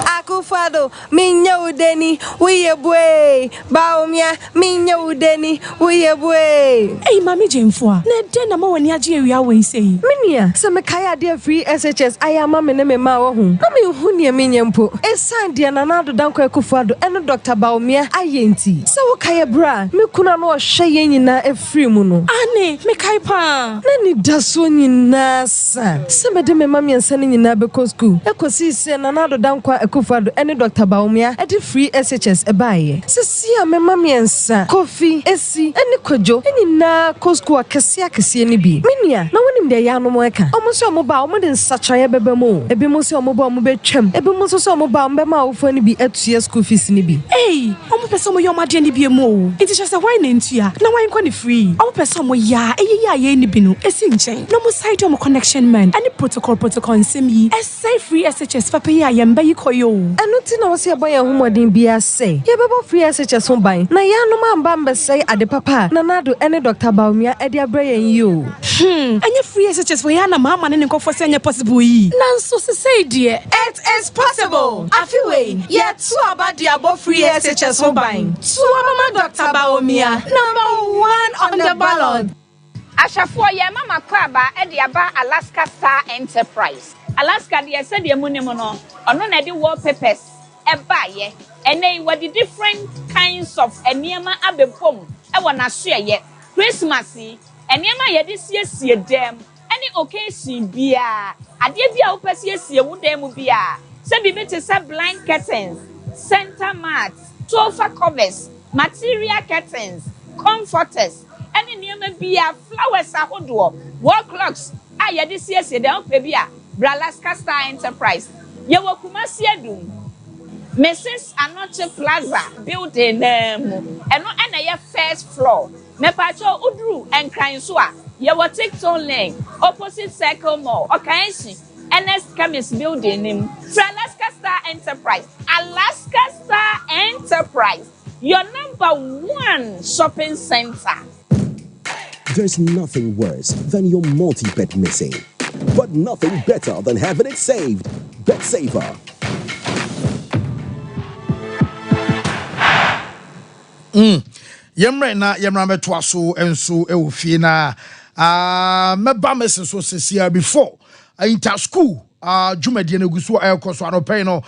Akufado, minya udeni, uye bwe. Baumia, minya udeni, uye bwe. Hey, Mami Jemfwa, ne dena ma wani aji area we say. Minia, se me kaya dia free SHS ayama me ne me ma wo hu. Na me hu ne minya mpo. Esan dia na nado danko Akufado eno Dr. Baumia ayenti. Se wo kaya bra, me kuna no hwe yen nyina efri mu no. Ane, me kai pa. Na ni daso nyina sa. Se me de me ma miensa ne nyina be ko school. Ekosi se na nado danko Akufado any Dr. Baumia at the free SHS ebaye. Sesia me mamiensa, coffee, esi, any kojo, any na kosko akasia kasia ni bi. Minia, na wonim de ya no moeka. Omoso omoba omodin sachaye bebemo. Ebi mo se omoba omobe twem. Ebi mo so omoba ombema ofo ni bi etua school fees ni bi. Hey, omo pese mo yomade ni bi emo. Enti just why na ntua. Na why kwa ni free. Omo pese mo ya ye ni bi no. Esi nchen. No mo side omo connection man. Any protocol nsem yi. Say free SHS fa pe ya yemba yi koyo. Eno ti na wose aboya humodin bia say. Ye bebo free SHS ho ban. Na ya no mamba mbe say ade papa. Na nado ene Dr. Baumia ede abrayen yo. Anya free SHS for ya na mama ne nkofo say anya possible yi. Nanso se say dear, it is possible. Afiwe, ye tu abadi abo free SHS ho ban. Tu mama Dr. Baumia, number 1 on the ballot. Ashafo ye mama kwaba e de aba Alaska Star Enterprise. Alaska de said the monimo no ono na de wallpapers e baye ene what the different kinds of eniema abepom e wona so ye Christmas eniema ye de siesie dem any occasion bia ade bia wo pasiesie wo dem bia se bi mete se blind curtains, center mats, sofa covers, material curtains, comforters any eniema bia flowers ahodo wall clocks ye de siesie dem pe bia Alaska Star Enterprise. Yewo Kumasi Adum. Mrs. Anoche Plaza building eno na ye first floor. Me pacho udru enkran so a yewo TikTok lane opposite Circle Mall. Okanshi NS Chemist building nim. Alaska Star Enterprise. Alaska Star Enterprise. Your number 1 shopping center. There's nothing worse than your multi-bet missing. But nothing better than having it saved. Bet saver. Yemra betwaso enso ewofie na meba message so sesia before inter school dwumadi no gu so ɛkɔ so anɔpɛ no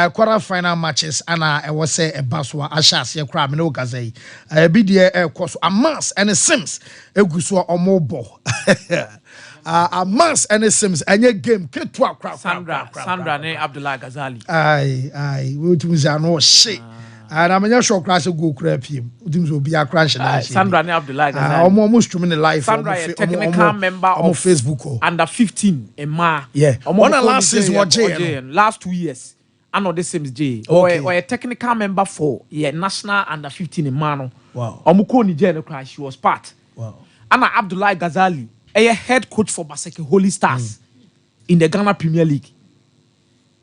quarter final matches ana ɛwɔ sɛ ɛba so ahyɛ aseɛ koraa me ne wo kasa yi bi deɛ ɛkɔ so Amas and Sims egu so ɔmo bɔ Amas and Sims ɛnyɛ game ketewa koraa Sandra ne Abdullah Ghazali ai we tumi sɛ ano hye and I'm not sure class go crap him. Will be a crash. Sandra and Abdullah. Almost streaming the live. Sandra, a technical member of Facebook. Under 15, Emma. Yeah. On the last season, what J? Last 2 years. I know the same J. Or a technical member for national under 15 Emma. Wow. Omukoni J. Crash. She was part. Wow. Anna Abdullah Ghazali, a head coach for Baseke Holy Stars in the Ghana Premier League.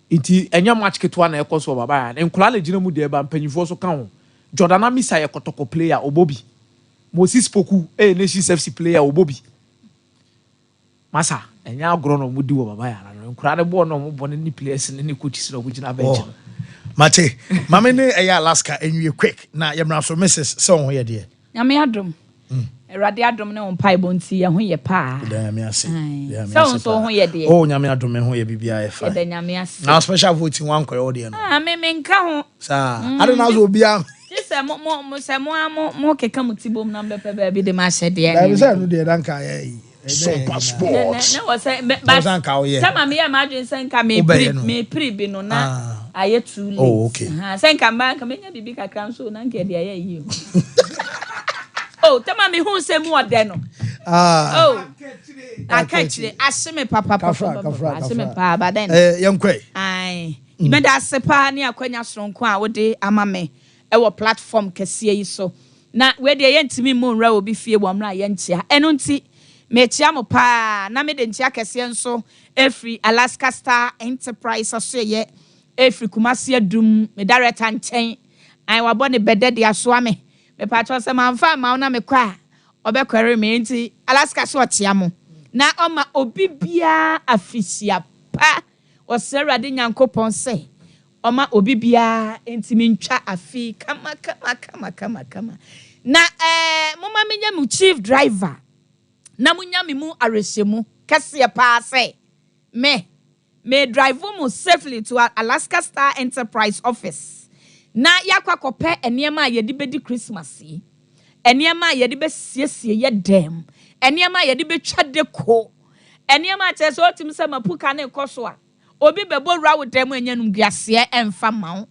Inti enya match ketwa na ekoso baba ya nkula le gina mu de ba mpanyifo so kan ho Jordana Misa ye kotoko player obobi Moses Poku Nations FC player obobi masa enya agro no mudi wo baba ya na nkula de bo no mo bone ni players ni coaches no gina bench no mate mame ne eya Alaska enwie quick na yemra so Mrs. so ho ye de nyame adom Erade adom ne on pai bonti ye ho ye pa. Da nyame ase. So ho ye de. Oh nyame adom me ho ye bibia ye fa. Da nyame ase. Now special voting wan koyo de no. Me nka ho. Sa, ade na zo bia. Just mo keka mutibom na mbepe ba bi de ma hye de. Da be say no de danka ye. Sompa sports. Ne was say but sama me ya madwen say nka me pri bi no na aye too late. Oh okay. Say nka ma nka me nya bibi kakra so na nka de aye yi. Oh, tell me who say more than no. Oh, I catch it. I see me papa. I see me papa, but then. Young Quay. Aye. You mean that sepa ni akwenya sonko a wode ama me. E platform kese yi so. Na we de yentimi mu nra obi fie wo mra yentia. Eno nti me tia mo pa na me de ntia kese nso every Alaska Star Enterprise so ye every Kumasi adum me director nchen. Ai wabo ne bede de aso ame. Me patro se manfa ma na me kwa obekwere me nti Alaska so tia mo na oma obi bia afisia pa osera de nyankopon se oma obi bia enti mentwa afi kama na mama menya mu chief driver na munya me mu arehemu kase pa se me drive mu safely to Alaska Star Enterprise office. Na yakwa kope enema yedi bedi Christmas yi enema yedi be siesie ye dem enema yedi be twade ko enema cheso otim se mapuka na ekoso a obi bebo ra wo dem enyanum guase emfa mawo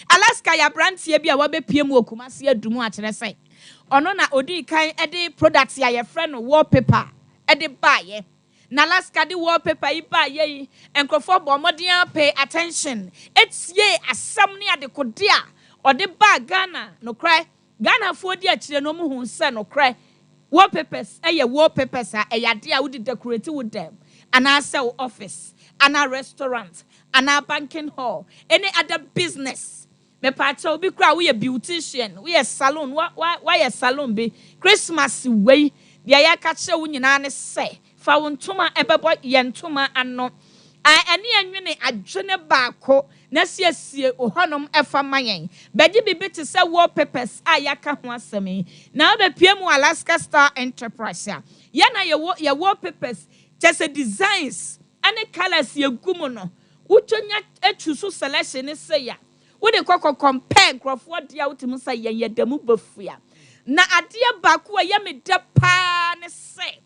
Alaska ya brantie bi a wabepie mu okumase adumu a kire sen ono na odi kan ede product ya ye frɛ no wallpaper ede baaye na Alaska di wallpaper yi ba ye enkrofo bo modern pay attention etie asam ne adekodia ode ba Ghana no cry Ghana fo di akire no mu hu se no cry wallpapers wallpapers yade a wodi decorate with them ana sell office ana restaurant ana banking hall any other business me pacha obi kra we beautician we salon why salon be Christmas way dia ya ka kire wo nyina ne se fa wontuma ebebo yentuma ano ani anwene adwene baako na siesie ohonom efa mayen beji bibi te se wallpapers ayaka ho asemi na obepie mu Alaska Star Enterprise ya na ye wallpapers just designs any colors ye gumu no utonya etusu selection ne se ya wo de compare crofo dia wotimu say ye demu bafua na ade baako ye me de pa ne se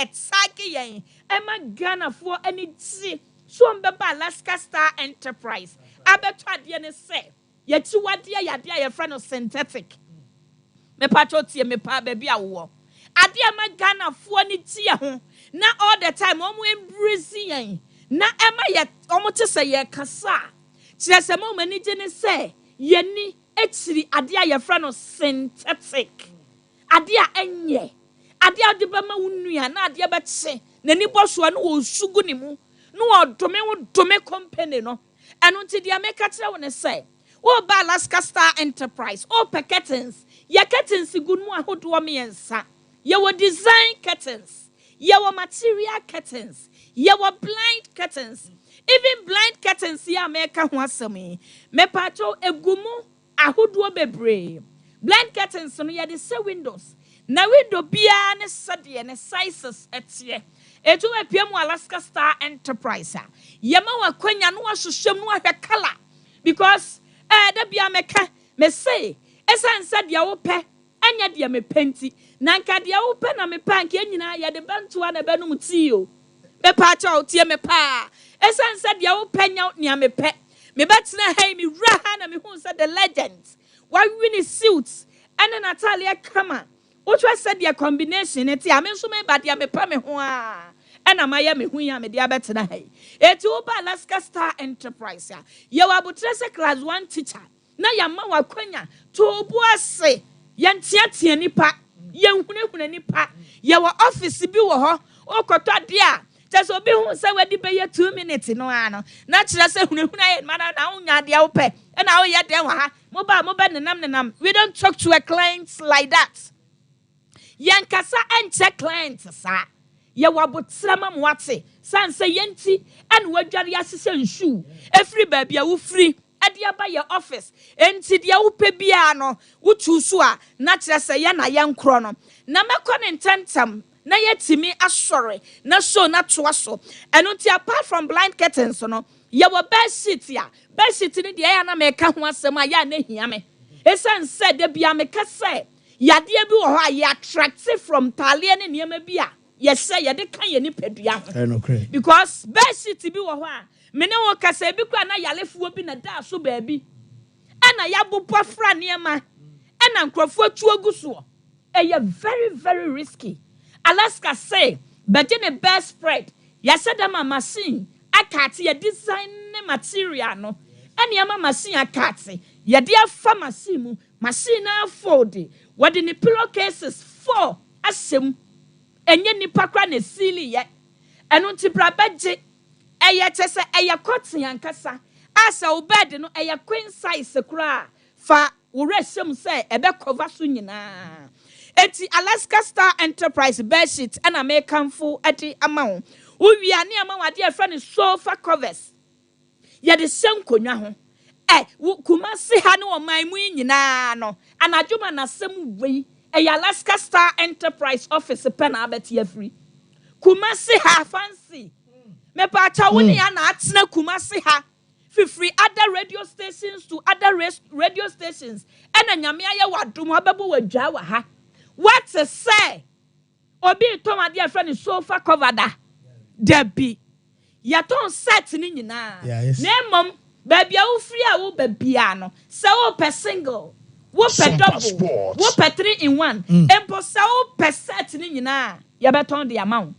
exake yen ema Ghana for any ti so mbeba Alaska Star Enterprise abeto ade ne se ye ti wade ya de ye friend synthetic me patro tie me pa ba bia wo ade ma Ghana for ni ti ho na all the time omo embrace yen na ema ye omo te se ye kasa kire se mo mani je ne se ye ni etiri ade ye friend synthetic ade a enye ade ade ba ma wunua na ade ba che nani boso no wo sugu ni mu no odome company no eno nti dia meka kire wo ne say wo ba Alaska Star Enterprise o curtains ya curtains gunu ahodo me yensa ye wo design curtains ye wo material curtains ye wo blind curtains even blind curtains ya meka ho asemi me pacho egumu ahodo bebre blind curtains no ye de say windows na window bia ne sade ne sizes etie etu epiem Alaska Star Enterprise yema wa kwanya no ahwehwem no ahwe kala because da bia me say esansa dia wo pe anya dia me penti na nka dia wo pe na me pa nka nyina ya de bantu na benum ti o me pa cha o tie me pa esansa dia wo pe nya nia me pe me betena hey me wura ha na me hu say the legends why win suits and Natalia Kama which was said their combination it ya me so me ba dia me pa me ho a ena maya me hu ya me dia betena hey eti oba Alaska Star Enterprise ya ye wa butrese class 1 teacher na ya ma wa kwanya to obu ase ye ntiatia nipa ye nhunehuna nipa ye wa office bi wo ho okoto dia just obi hu say we di be ye 2 minutes no ano na kire say hunehuna ye mana na unya dia wo pe na wo ye den wa ha moba nenam we don't talk to a client like that yankasa enche client sa ye wabotrama mwate san say yenti and wadware asese nsu every baby a wo free ade aba ye office enti dia wo pe bia no wo chusu a na kire say ye na ye nkro no na mekọ ne ntentam na yetimi asore na so na toa so eno ti apart from blind curtains no ye wo bed sheet ya bed sheet ni de ya na meka ho asem a ya na hia me esan said de bia meka say yade bi wo ho a ye attractive from talia ne niam bia ye say ye de kan ye ni pedua because bed sheet bi wo ho a me ne wo kasa bi kwa na yalefuo bi na da so ba bi ana ya bopo fra niema ana nkrofo tuogu so very very risky. Alaska say, but in a best spread, yasadama machine, a cat, ya design material no, and yama machine a cat, ya dear pharmacy, machine folded, what in the pillowcases for asim, and yenny pakran is silly yet, and on tipra budget, a yatessa a yakotsi and cassa, as a bed no a queen size a cry, fa, uresum say, a beck of asunina. Eti Alaska Star Enterprise bedsheet and American full eti amount. We are near my dear friend sofa covers. Ya the same konya ho. Kumasi hanu o my muina no. And ajuma na same way. Alaska Star Enterprise office pen abeti free. Kumasi ha fancy. Me pa cha woni ya na atena Kumasi ha. Free other radio stations to other radio stations. And nyame aye wadum abebu wadwa wa ha. What to say? Obi to my dear friend is sofa covered. Debbie. Ya ton set ni na. Name mom, baby a free a wo babiano. So per single. Wo per double. Wo per 3 in 1. Empo so per set ni na. Ya beton the amount.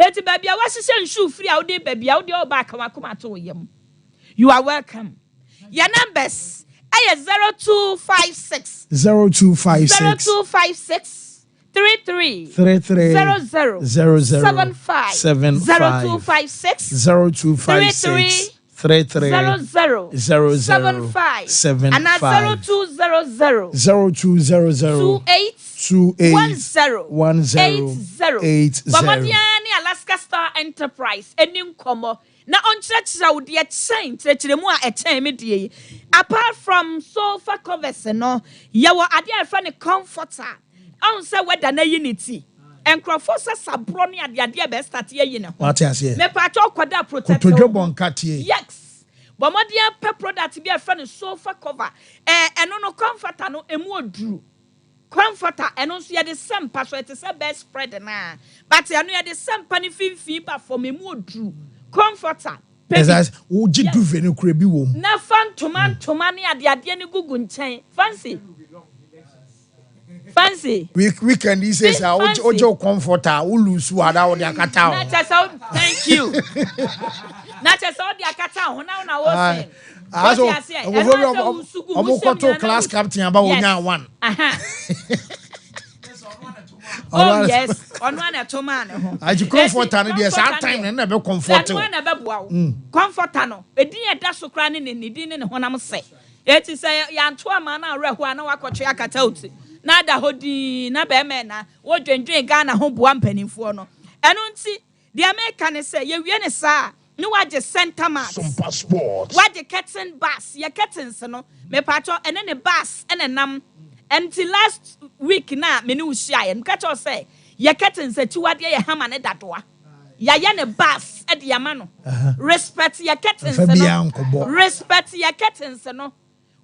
Eti baby a washishe shoe free a wo de baby a wo de back wakoma to yem. You are welcome. Your numbers. 0256 33 00 75 0256 33 00 75 and 0200 28 Bamadiani Alaska Star Enterprise enim komo na onchechira wo de chain chechire mu a chain me die apart from sofa covers no ye wo ade afa ne comforter on say whether na unity enkrofo se sabro ne ade be start ye yi ne what you say me pa cho kwada protector yes Bamadian pe product be afa ne sofa cover eno no comforter no emu oduru comforter eno so ye de sempa so it is a best spread na but eno ye de sempa ne finfin ba for me mu oduru comforter as wo jidu venu kura bi wo na fan toma ne ade ne gugu nchen fancy weekend he says ojo comforter wo lose ada wo de akata na chesa thank you na chesa wo de akata ho na wo say aso omokoto class captain aba wo nya one oh yes on one at man ho aji comforter no dey that time na be comforter one na be boa comforter no edin eda so kra ne din ne honam se eti say ya nto ama na areho ana wakotwe akata oti na da hodi na be me na wo dwendwen Ghana ho boa mpanimfo no eno nti the American say ye wie ne sa no waje center mass Sompa Sports waje curtain bus ye curtains no me pacho ene ne bus ene nam until last week na me ni ushia ye mka cho say ye curtains ati wade ye hama ne dadoa yayane bass at yamano. Respect your curtains, respect your curtains, no.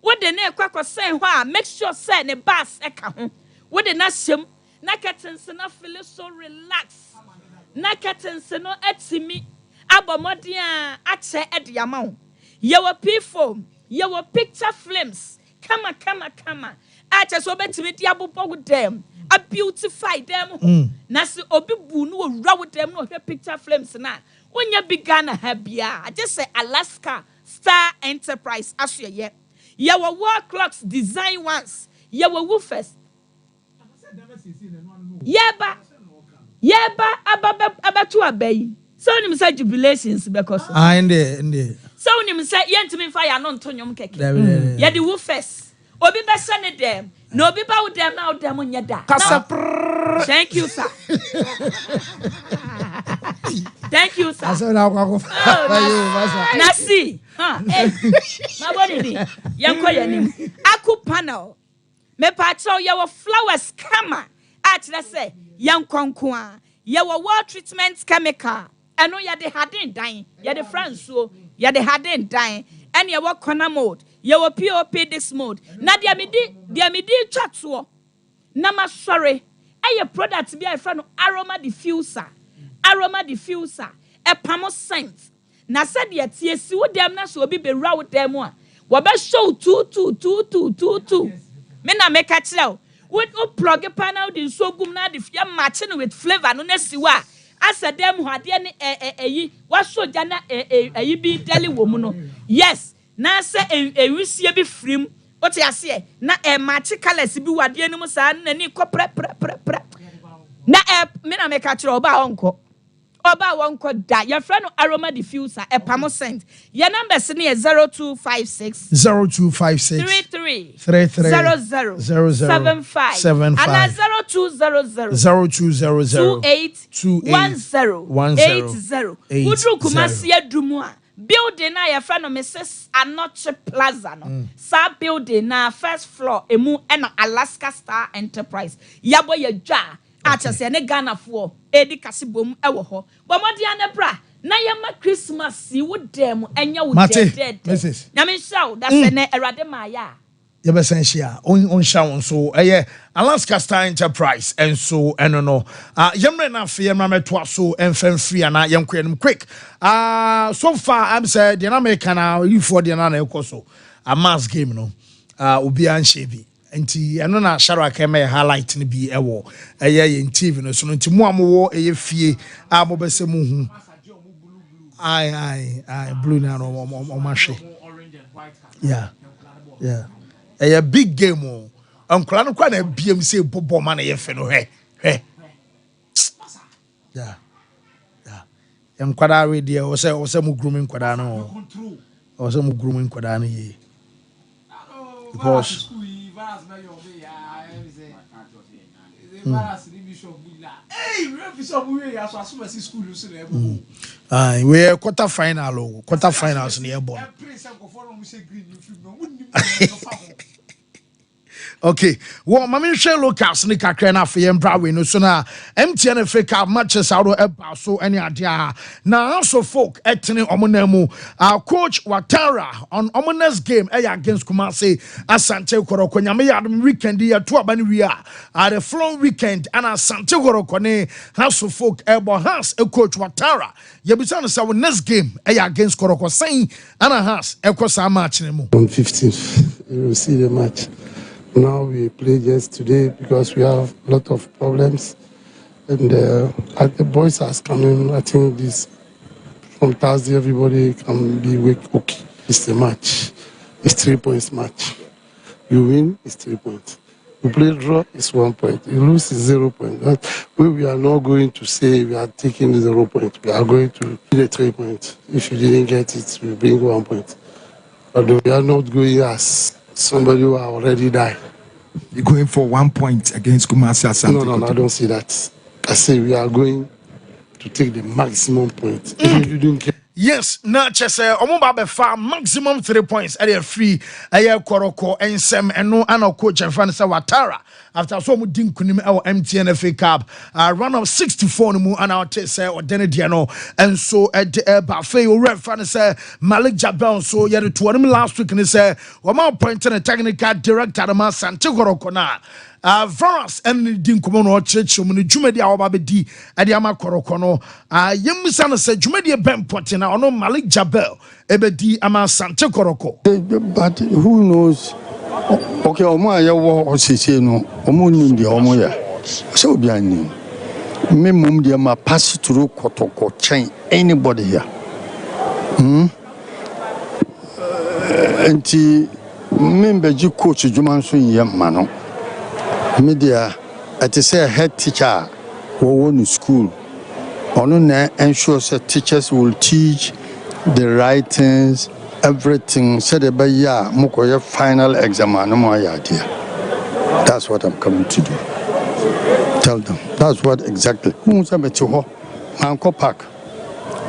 What the name quack saying, why make sure send a bass eka. What the nation, na curtains no feel so relaxed. Na curtains no etimi, abomodia ache at yamon. Your people, your picture flames. Come on. I just obey to meet Yabu with them. I beautify them. Nasi obi bunu raw with them no picture flames na. When you began a happy, I just say Alaska Star Enterprise as ye. Your wall clocks design once. Your woofers. Yeba abatu abay. So him say jubilations because indeed. So him say yentimi fire non tonyom keke. Ya the woofers. Obi be send them. No be ba with them now them on yada. Thank you, sir. Thank you, sir. Nasi. My body. Yanko yanim. Aku panel. Me patrol your flowers kama. Let's say yankonkwa. Your water treatment chemical. I know ya de hadin dying. Ya the France so ya de hadin dying. And your work corner mode. Your POP this mode. Na dia midi chat so. Nama sorry. A product be a friend aroma diffuser. A pamo scent. Na said ya TSC wo dem na so be raw dem one. Wabe show 22. Me na make a chill. What plug a panel din so gum na the fear matching with flavor no nesiwa. As a dem who had any what so jana a be deli woman. Yes, na say a wisie be free. What I say, na a match colors be what the animals are and any pre. Na me na make a chill about uncle. Oba wonko da your friend aroma diffuser a pamo scent your number is 0256 33 00 75 and 0200 28 Udru Kumasi Adrumu building na your friend Mrs. Anoche Plaza no sa building na first floor emu and Alaska Star Enterprise yabo ye dwa acha se ne Ghana fo edi kasibom ewo ho bomodi anebra na yema Christmas si wo dem enya wo dead na me show that se ne erade maya ye be sensia on show so Alaska Star Enterprise and so no yemre na fe yemra meto so enfem free na yenkwenum quick so far I'm said the American you for the na ekoso a mass game no obi an shebi enti eno na sharo akeme highlight ni bi ewo eye TV no so enti mo amwo eye fie a mo bese mu hu ai blue na no mo mahwe yeah eye big game o ankola no kwa na biem se bobo ma na ye fe no he yeah enkwada we dia o se mu grooming kwada no o se mu grooming kwada no ye because we quarter finals near born. Okay, well, Mammy Shell Lucas, Nika Krena, Fiam Brawi, no sooner MTN Africa matches out of so any idea. Now, also folk etini omonemu, our coach Watara on ominous game against Kumasi Asante Koroko, Yami weekend here, two Abania at the flown weekend, and Asante Korokone, house of folk elbow has a coach Watara. Yabisana saw next game against Koroko saying, and a house, Ekosa match. On 15th, you will see the match. Now we play just today because we have a lot of problems, and the boys are coming. I think this from Thursday everybody can be okay. It's the match. It's 3 points match. You win, it's 3 points. You play draw, it's 1 point. You lose, it's 0 point. That's where we are not going to say we are taking 0 point. We are going to the 3 points. If you didn't get it, we bring 1 point. But we are not going as somebody who already died. You're going for 1 point against Kumasi Asante? No, I don't see that. I say we are going to take the maximum point. If you didn't get Yes, na chese omo ba be fa maximum 3 points at a free aye koroko ensem eno ana coach and fan say Watara after so mu din kunim e MTN FA Cup run of 64 no mu ana te say odene de no enso e ba fe o ref fan say Malik Jabel so ye to him last week ni say o ma appoint a technical director ma Sante Koroko na Varus and din komo no church mu ni dwumadi a oba be di e de ama Koroko no yemisa no say dwumadi bempot na ono Malik Jabel ebedi ama Sante Koroko. But who knows? Okay, omo aye wo osese no omo nim de omo ya se obi anim me mum de ma pass through kotoko chain anybody here enti member ji coach dwuma so yem ma no media at say head teacher wo no school ono na ensure that teachers will teach the right things, everything. Said about yeah, mukoya final exam no more idea. That's what I'm coming to do. Tell them. That's what exactly. Musa betuho, manko park.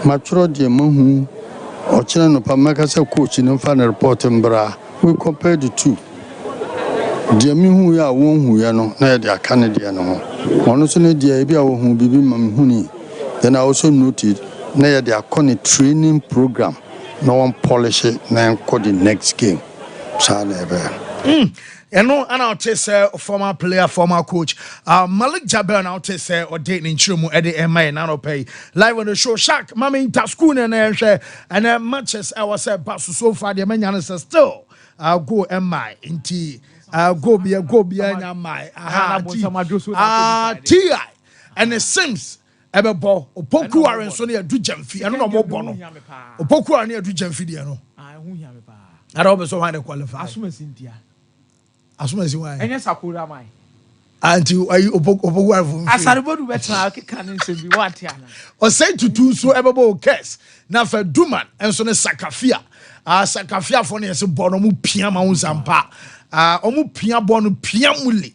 Matro de muhu. Ochina no pamaka se coach in final report mbra. We compare the two. Deɛ mehu ya won hu ya no na de aka ne deɛ no ho ɔno so ne deɛ bi a wo hu bibi mam hu ni then I also noted na de akɔ training program no one polish it na enko the next game so na ebe eno ana say former player former coach Malik Jabel now say or date in Chirumu Eddie MI na no pay live on the show Shaq mama inter school na hwe and matches I was said but so far the man still go MI inti go be na my TI and it seems ebebo opoku are so na adu jamfi eno no mo bo no opoku are na adu jamfi de no hu hia me pa ara obe so wan qualify asumasi why enye sakura mai anti ayi opoku are for asarebodu betra keka ne nsem bi wate ana o say tutu so ebebo curse na fa duman enso ne sakafia sakafia for ne se bo no mu pia ma hu sampa omu pia bo no pia muli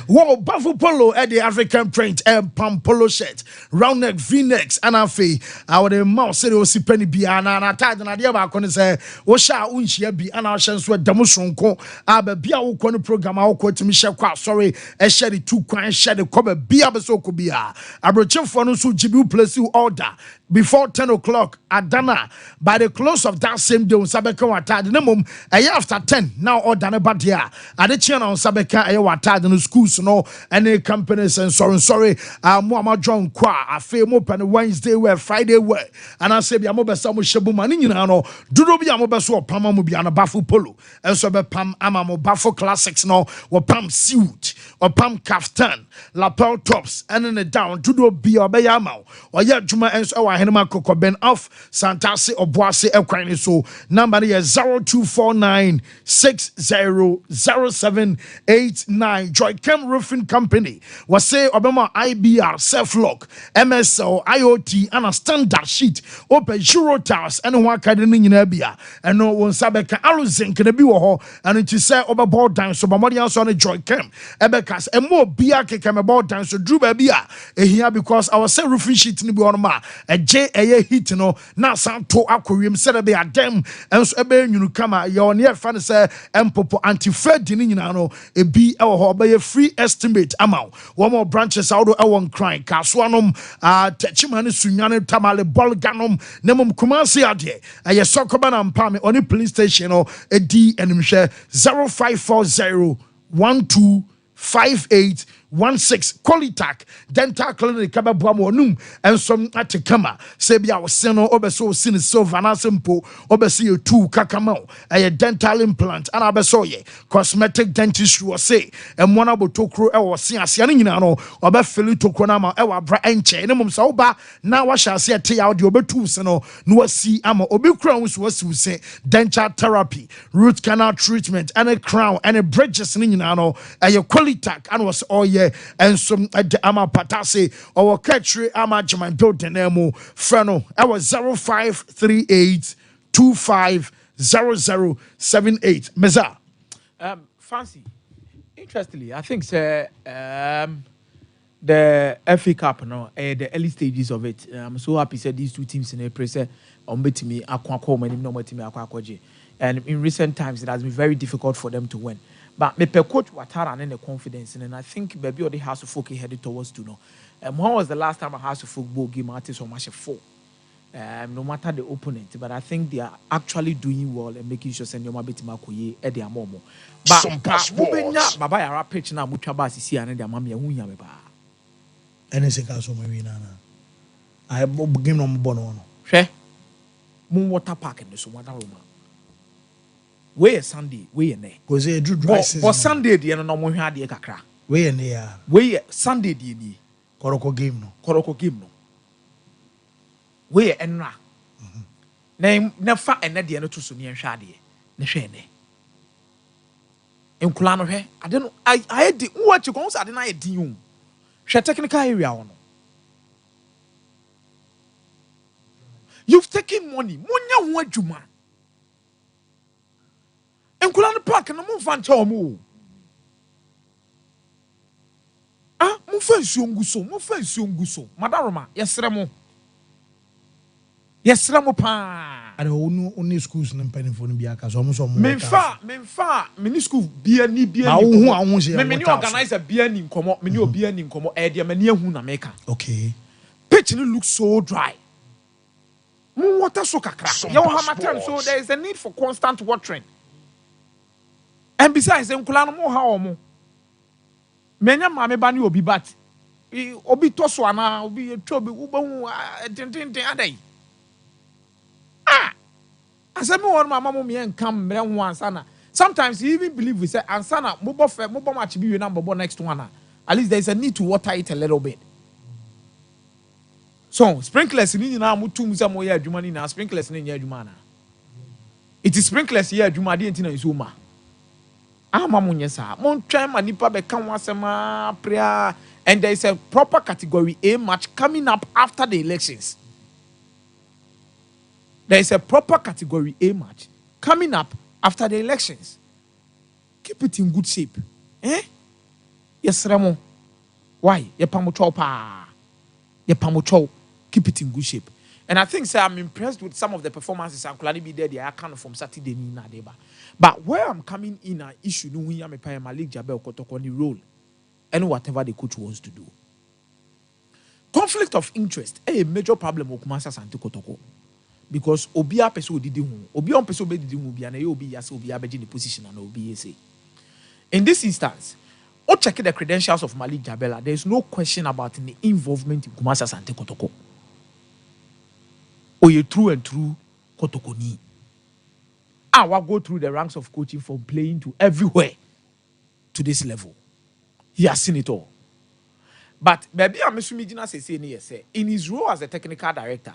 Wow, Buffalo Polo at the African print and Polo shirt, round neck, V-necks, and a fee. Our the mouse said, "O si penny be an attack and idea about going to say, O shall unshia be an chance with Damusonko, Abba Bia Kona program. I'll quote to Michelle Qua, sorry, a shed it 2 coins, shed a cover, Bia Besoko Bia. A brochen for no so Jibu place you order before 10 o'clock at Dana. By the close of that same day, on Sabeka Watad, Nemum, a year after 10, now or Dana Badia. At the channel on Sabeka, a Watad in the schools, no, any companies and sorry, Muama John Qua, a fame open Wednesday, where Friday, where, and I say, Yamoba Samu Shabu Maninano, Dudobi Amobaso, Pama Mubiana Bafu Polo, and so Pam Amamo Bafo Classics, no, or Pam Suit, or Pam Kaftan, lapel tops, and in the down, Dudo Be or Bayamo, or yet Juma and so I Henema Coco Ben off Santasi or Boise Equine. So number is 0249 600789. Joy Chem Roofing Company was say Obama IBR self-lock MSL IoT and a standard sheet open Euro towers and one cadeni in Abia and no one Sabeka Aluzin can be ho and it is say over board down so Mamadian son Joy Chem Ebekas and more beer came about down so Drew Babia here because our say roofing sheet in Buonama a J a hit no na santo aquarium said be a dem and so ebe you kama your near fan say empopo anti-fed in no e be a free estimate amount one more branches out of one crying Kaswanum Techimani Sunyane Tamale Bolganum Nemum Kumasi ade a Sokoban and Pame on the police station or a D and share 0540 125816 Qualitac Dental Clinic Kababuamo Num and some Atikama Sebia was Seno Obeso Sin Silver Simple Obesio 2 Kakamau a dental implant and Abesoye cosmetic dentistry was say and one abo tokro or Sianinano or Befili Tokronama Ewa Bra Enche Nemum Sauba now I shall see a tea out your betu seno no see amo obi crown was to say dental therapy root canal treatment and a crown and a bridges Ninano a Qualitac and was all yeah and some at the ama patase or catchery ama jaman building emo freno I was 0538 250078 Meza fancy interestingly I think say the FA Cup, no, the early stages of it. I'm so happy said these two teams in April say bet me and in recent times it has been very difficult for them to win. But me per coach Watara and the confidence, and I think baby the House of Folk headed towards to know. When was the last time a House of Football game artist or match 4? No matter the opponent, but I think they are actually doing well and making sure send your mabit makoye at their momo. But Mubenya Baba Yara pitch now Muchabas is here and their mammy and Wunyaba. Anything else on my nana. I have game on Bono. She Moon Water Park in the Sumata Roma. Where Sunday, where ne? Because they drew dry season. For Sunday, the end no had the Kakra. Where near? Where Sunday, the Koroko game no. Koroko game no. Where enra. Name never and at the end to Sunian Shadi. Neshene. In Kulano, I don't know. I had the what you call I didn't I do. She technical area on. You've taken money. Munya what you man. In Kulano Park and move on to mu. Ah, mufensi unguso. Madaroma, yes remo. Yes, Ramopa. I don't only schools and penny for Biaka. So almost Menfa, mini school beer ni beer. Many organize a beer in Como, many beer in Como, Edia Mania Hunameka. Okay. Pitch looks so dry. Water so kakra. Yo hamatan, so there is a need for constant watering. And besides, Kulano mo how mo. Menya mame bani obi bat. Obi toswana, obi chobi, ubu adai. Asemi won mama mo me enkam mre ho ansana. Sometimes you even believe we say ansana mobo match be we number next one. At least there is a need to water it a little bit. So sprinklers ni na mo tum say mo ya adwuma ni na sprinklers ni nya adwuma na. It is sprinklers ya adwuma de entina nso ma. Ama mo nyesa. Mo ntwan ma nipa be kan wasema prayer, and there is a proper category A match coming up after the elections. There is a proper category A match coming up after the elections. Keep it in good shape. Yes, Ramo. Why? Ye pamucho pa. Ye pamucho. Keep it in good shape. And I think, sir, I'm impressed with some of the performances. I'm glad to be there. They are kind of from Saturday. But where I'm coming in, an issue, no, we am a Malik Jabel Kotokoni role, and whatever the coach wants to do. Conflict of interest, a major problem with Kumasa Santi Kotoko. Because Obia Peso did Obion Peso be did Obi and Obi Yas Obia Beji position and Obi say. In this instance, or check the credentials of Malik Jabela, there is no question about the involvement in Kumasa Sante Kotoko. Or you true and true Kotoko ni. I will go through the ranks of coaching from playing to everywhere to this level. He has seen it all. But maybe I'm assuming say in his role as a technical director,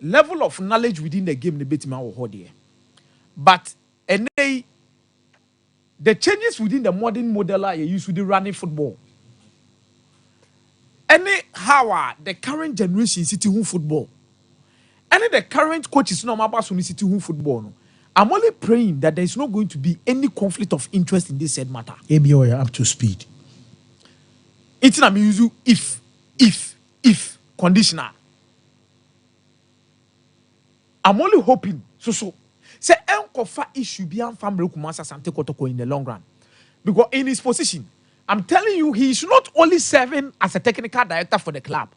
level of knowledge within the game, the bit man will hold here. But the changes within the modern model are used to the running football. How the current generation city home football. The current coaches no matter city home football. No. I'm only praying that there is not going to be any conflict of interest in this said matter. ABO are up to speed. It's not me if conditional. I'm only hoping so say enkofa issue be an family Kumasa Sante Kotoko in the long run. Because in his position, I'm telling you, he is not only serving as a technical director for the club,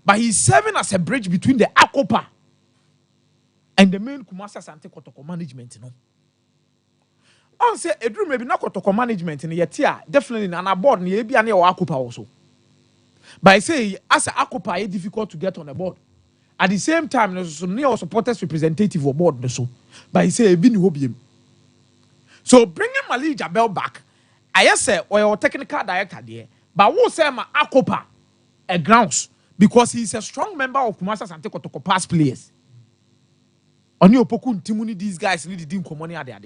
but he's serving as a bridge between the Akopa and the main Kumasa Sante Kotoko management, you know. I say a dream maybe not Kotoko management in yet definitely an board near be an Akopa also. But I say as a Akopa it's difficult to get on the board. At the same time, there's no supporters representative of board. But he said, so bringing Malik Jabel back, I say, or technical director there, but we'll say my Akopa a grounds because he's a strong member of Kumasa Sante Kotoko past players. On your Pokun Timuni, these guys need to do money at there.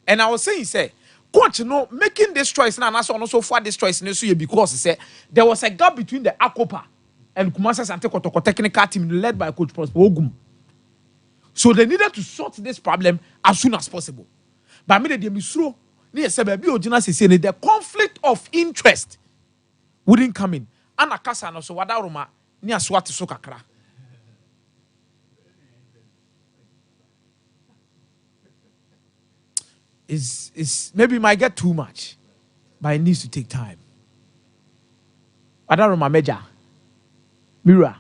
And I was saying, say, coach, making this choice now, and also for this choice because he said there was a gap between the Akopa and Kumasa Sante Kotoko technical team led by Coach Prosper Ogum. So they needed to sort this problem as soon as possible. But I mean, the conflict of interest wouldn't come in. Ana kasa no so wada roma ni aswati so kakra. Is maybe it might get too much, but it needs to take time. Wada roma meja. Mira.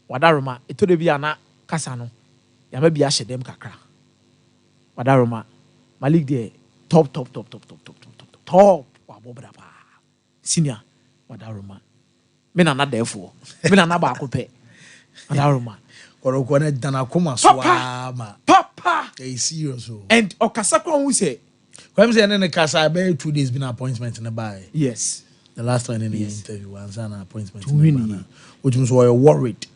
Wada roma ito de bi ana kasa no. Ya maybe ahye dem kakra. Wada roma Malik de top. Senior Wada roma. Me na therefore. Me na ba akope. Wada roma. Korokone dana koma so ama. Papa. They serious. And Okasakwa who say when say na kasa be 2 days been appointment in the buy. Yes. The last time in the interview was an appointment. Which means we were worried.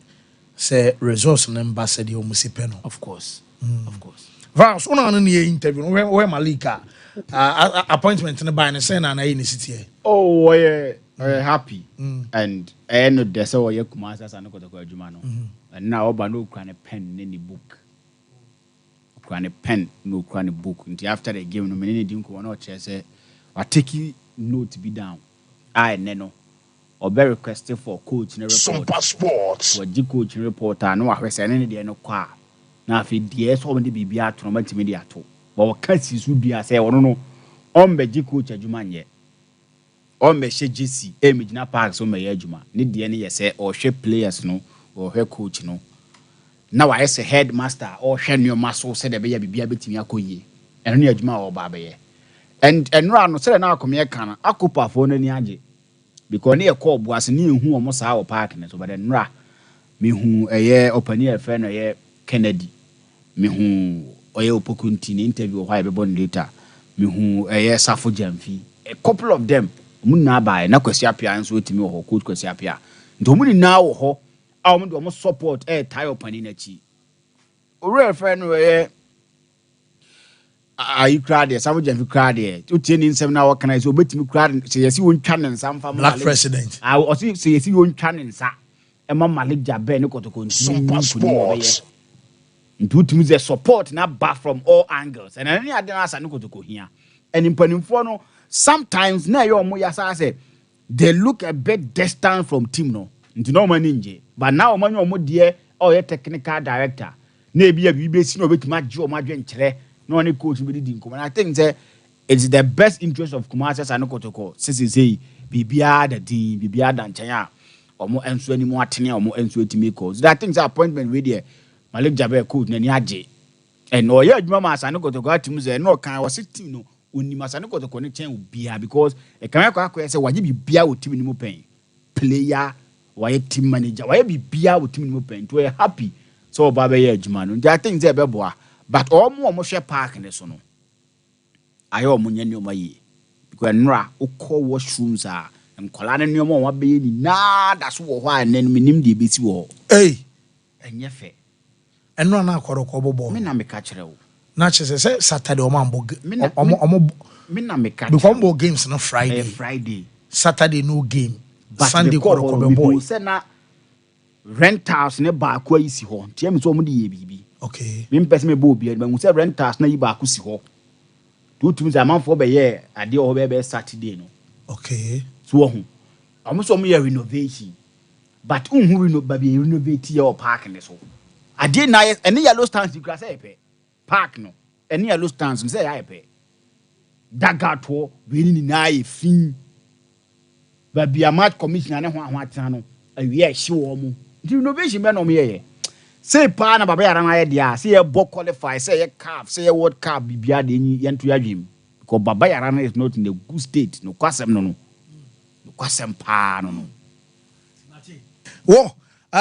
Say resource number said the Omusipeno. Of course. Of course. Vance, on an interview where Malika appointment in the buy and saying an in the city. Oh, we're happy. And I know there's all your commands and go to Jumano. And now Bano can a pen in the book. Can a pen, no can a book. Until after they give them many didn't go on say, I take you note to be down. I Neno. Or be requested for coach in a report. Sompa Sports. For the coach report, I know I was any day no car. Now, if it is all the BB at media too. But cases would be, I say, or no, on the coach at Jumanye. On the JC, Emigina Parks on my Ejuma. Need the any say or shape players no, or her coach no. Now I say headmaster or share your muscle said a baby a bit in Yakoye. And near Juma or Babaye. And run, said now come here can I could phone any aje. Because near Cobb was new who almost our partners over the Nra. Me who a year open year friend a year Kennedy. Me who a year Pokuntin interview why be born later. Me who a year Safo Jamfi. A couple of them. Munna by na kwasiapia and so to me or coach kwasiapia. Ntomuni now ho. I'm almost support a tie open in a chi. Real friend where you cried there, some of you cried there. 2 in 7 hours can I so bet me cried. Say, yes, you won't cannon some family. Black president. I also say, yes, you won't cannon, sir. And Mamma Ligja Ben, no to Sompa Sports. Into to me, the support not back from all angles. And any other answer, no to go here. And in Peninfono, sometimes, now your Moyasa say, they look a bit distant from team, no, into no money. But now, man, your dear or your technical director, maybe a BBC no bit much or my drink. No any coach really didn't come. And I think that it's the best interest of Kumasi and Okotoko. Since you say, Bibia the team, Bibia than Chaya, or more answer any more tenure or more answer to make calls. That thing's appointment with you. Malik Jaber coach Naniaji. And no, yeah, Mama Sanoko to Muse, no kind was 16. No, when you must go to connection with Bia because a Kamaka say, why you be Bia with team in pain? Player, why team manager, why be Bia with team in pain? To a happy. So, Baba Edgeman, that thing's a beboa. But all more share park in the sono. I owe Munyan my ye. Because Nra, who call washrooms are, and Colana no more baby, nah, that's why and then we name the BC war. Hey, and ye fair. And run out for a cobo ball. Me na me catch her. Natchez said Saturday or Mambo. Me na me catch. Before games on Friday. Friday. Saturday no game. But Sunday cobo boy. Say na rent house ne ba kwa isi ho. Tie me so mo di bibi. Okay. Me mpese me bo bia, but we say rent house na yi ba akusi ho. Do to me say man for be here ade o be Saturday no. Okay. So ho. Amo so mo ye renovation. But unhu renovate your park ne so. Ade na any yellow stands you say pe. Park no. Any yellow stands you say I pe. Dagato we ni na ye fin. But be a match commissioner ne ho atena no. Awie a hye wo mu. The renovation be no me ye. Say pa na baba yara na ye dia, say ye bo qualify, say ye calf, say ye world cup bibia de yen to yadwim. Because baba yara na is not in a good state. No kwasem no. No kwasem pa no. Wo,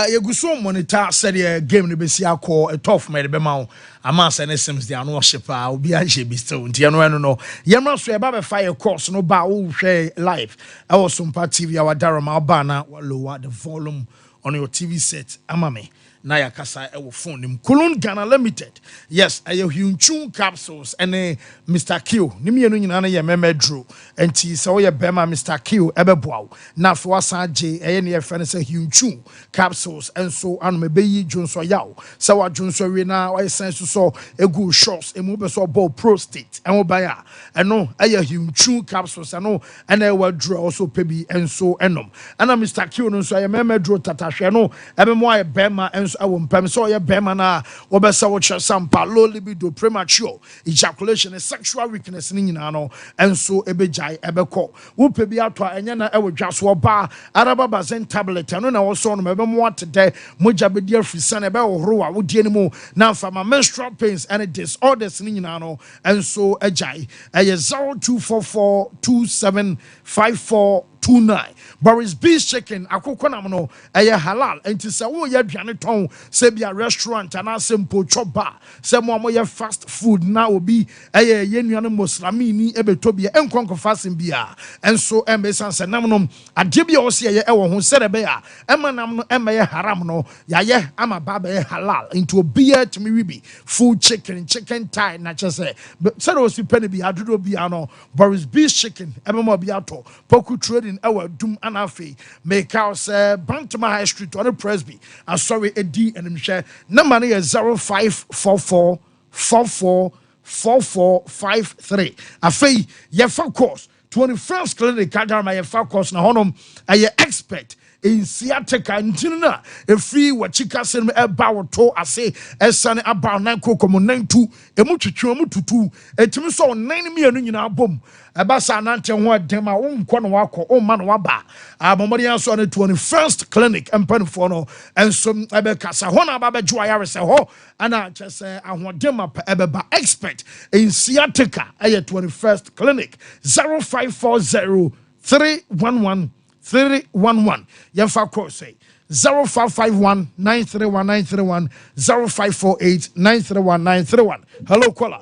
you go so monitor said the game no be see akọ a tough me be ma ama say ne sims dia no worship obi a hye bi still ntia no yemra so e ba be fire course no ba wo hwe live I was Sompa TV our darama ba na lower the volume on your TV set amame na yakasa e wo phone nim Kulun Ghana Limited. Yes, aye Hyunchun capsules ene Mr. Q. Ni mienu nyina na ye memedro. Enti se wo ye bema Mr. Q ebeboa. Na fo asan je eye ne ye fe ne se Hyunchun capsules enso anu mebeyi dwonso yaw. Se wa dwonso we na wa sense so egu shots emu be so ball prostate. En wo ba ya. Eno aye Hyunchun capsules eno ene wa draw also pebi enso enom. Ana Mr. Q no so aye memedro tatahwe no ebemo aye bema enso awo mpem so aye bema na wo be se wo che Sompa low libido premature ejaculation and sexual weakness ni nyina no enso ebejai ebeko wo pebi ato enya na ewo dwaso ba araba bazen tablet no na wo so no mebemo atede moja bedi afisa na ebe ohoro a wo die ni mu na fama menstrual pains and disorders ni nyina no enso ejai eye 0244275429 Boris Beef Chicken akoko nam no eye halal enti se wo ye aduane ton se bia restaurant ana simple chop bar se mo ye fast food na obi eye ye nuane muslimi ni ebeto bia enkonko fasting bia enso embesan se nam no ade bia o se ye e wo ho se rebe ya ema nam no ema ye haram no ya ye ama baba ye halal into obi to me wibi food chicken thigh na chese se do si penny bia adodo bia no Boris Beef Chicken ema mo bia to poku trading ewa dum anafi make house Bantama High Street on the Presby. I'm sorry, Eddie and Michelle. Number is 0544444453. Afi, ye for course 21st clinic kadama ye for course na honum a expert in sciatica ntina efi wa chika sen eba woto ase esane aba nan kokomo 92 emu twetwe mu tutu etimi so 9 mienu nyina bom eba sa nante ho adem a wonko no wakọ o ma no waba abomori aso na 21st clinic empanfo no enso ebe kasa ho na aba bejo ayare se ho ana chese ahodem eba expert in sciatica 21st clinic 0540 311 311 Yemfa Cross say 0551 931 931 0548 931 931. Hello, caller.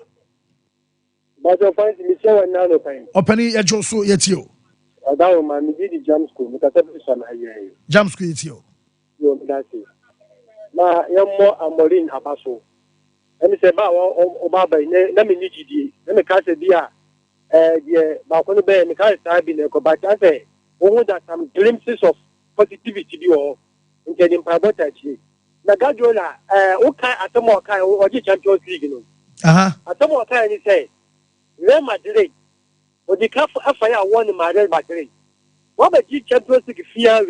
But you find me so and now time. Opening a Joso Yetio. About my midi jam school, because every jam school Yetio. You that's it. Ma Yamo Amorin Abaso. And me say, Obaba, let me need you. Let me catch a dear. The Balcony Bay, and the car is having a cobat. I say, that some glimpses of positivity or in getting privately. Nagajola, okay, at the more kind of Champions League. At the more kind, he say, Real Madrid, or the cup of fire won in Madrid Madrid. What about the Champions League fear? I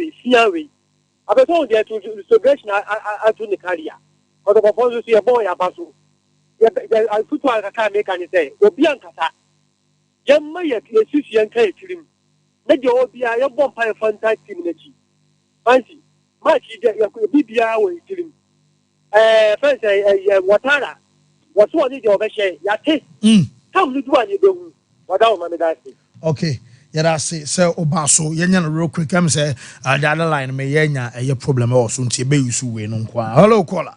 was told there to celebration at the career. Or the proposal to see a boy Abasu. I put one I can't make any say, Obiankata. Young Maya, a Susian K. Let the OBI a bomb by a fantastic community. Fancy, much you could be away to him. First, Watara, what's one is your best? Yate, come to one you do without Mammy. Okay. Yada say Obaso, Yenya real quick. I'm say the other line may Yenya a problem also until be you win on qua. Hello, caller.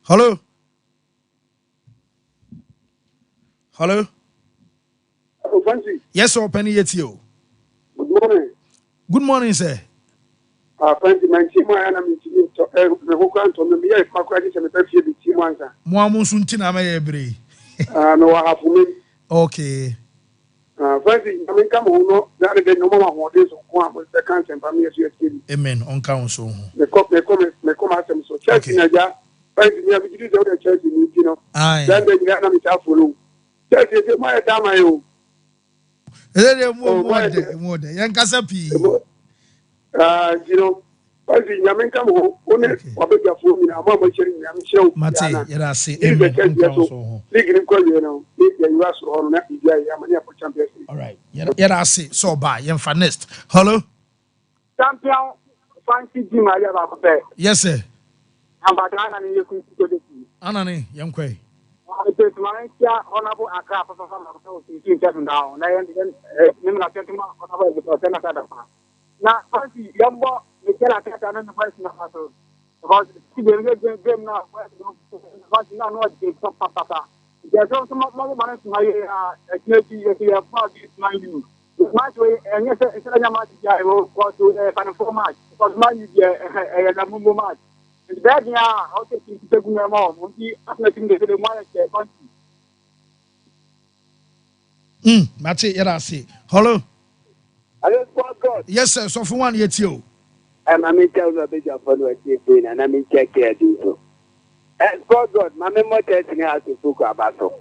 Hello. Hello. Yes, open it you. Good morning. Good morning, sir. Fancy, my team, I am in the Hokan to me. If my credit and the best year, the team answer. Mwamusuntina may every. No, I have women. Okay. Fancy, I mean, come on, that is no more what is one with the cancer and family as you are. Amen. On council. The cop, they come at them. So, church in a jar. Fancy, you have to do the church in you know. Then they got them to follow. Church is my damn. More than Yankasapi. You know, I think I mean, come home, only a big phone, I'm sharing, I'm sure. Mate, you say, all right, I say, so by Yanfanest. Hello, champion, fancy Jim, I have. Yes, sir. I'm back on you. Anani, young quay. Honorable Accra for down. Now, fancy, young boy, the Kela and the person of us. Because game now, not what they stop Papa. There's also more money to my you. My way, and yes, it's a match. I will go to a final match. Because my a Mumu match. That yeah, okay, to take my mom. We nothing to the money. Mate, yeah, I see. Hello. Hello, God. Yes, sir. So for one, yet you. I'm tell you a bit of follow a and I'm in check here. God, my memory testing has to book about so.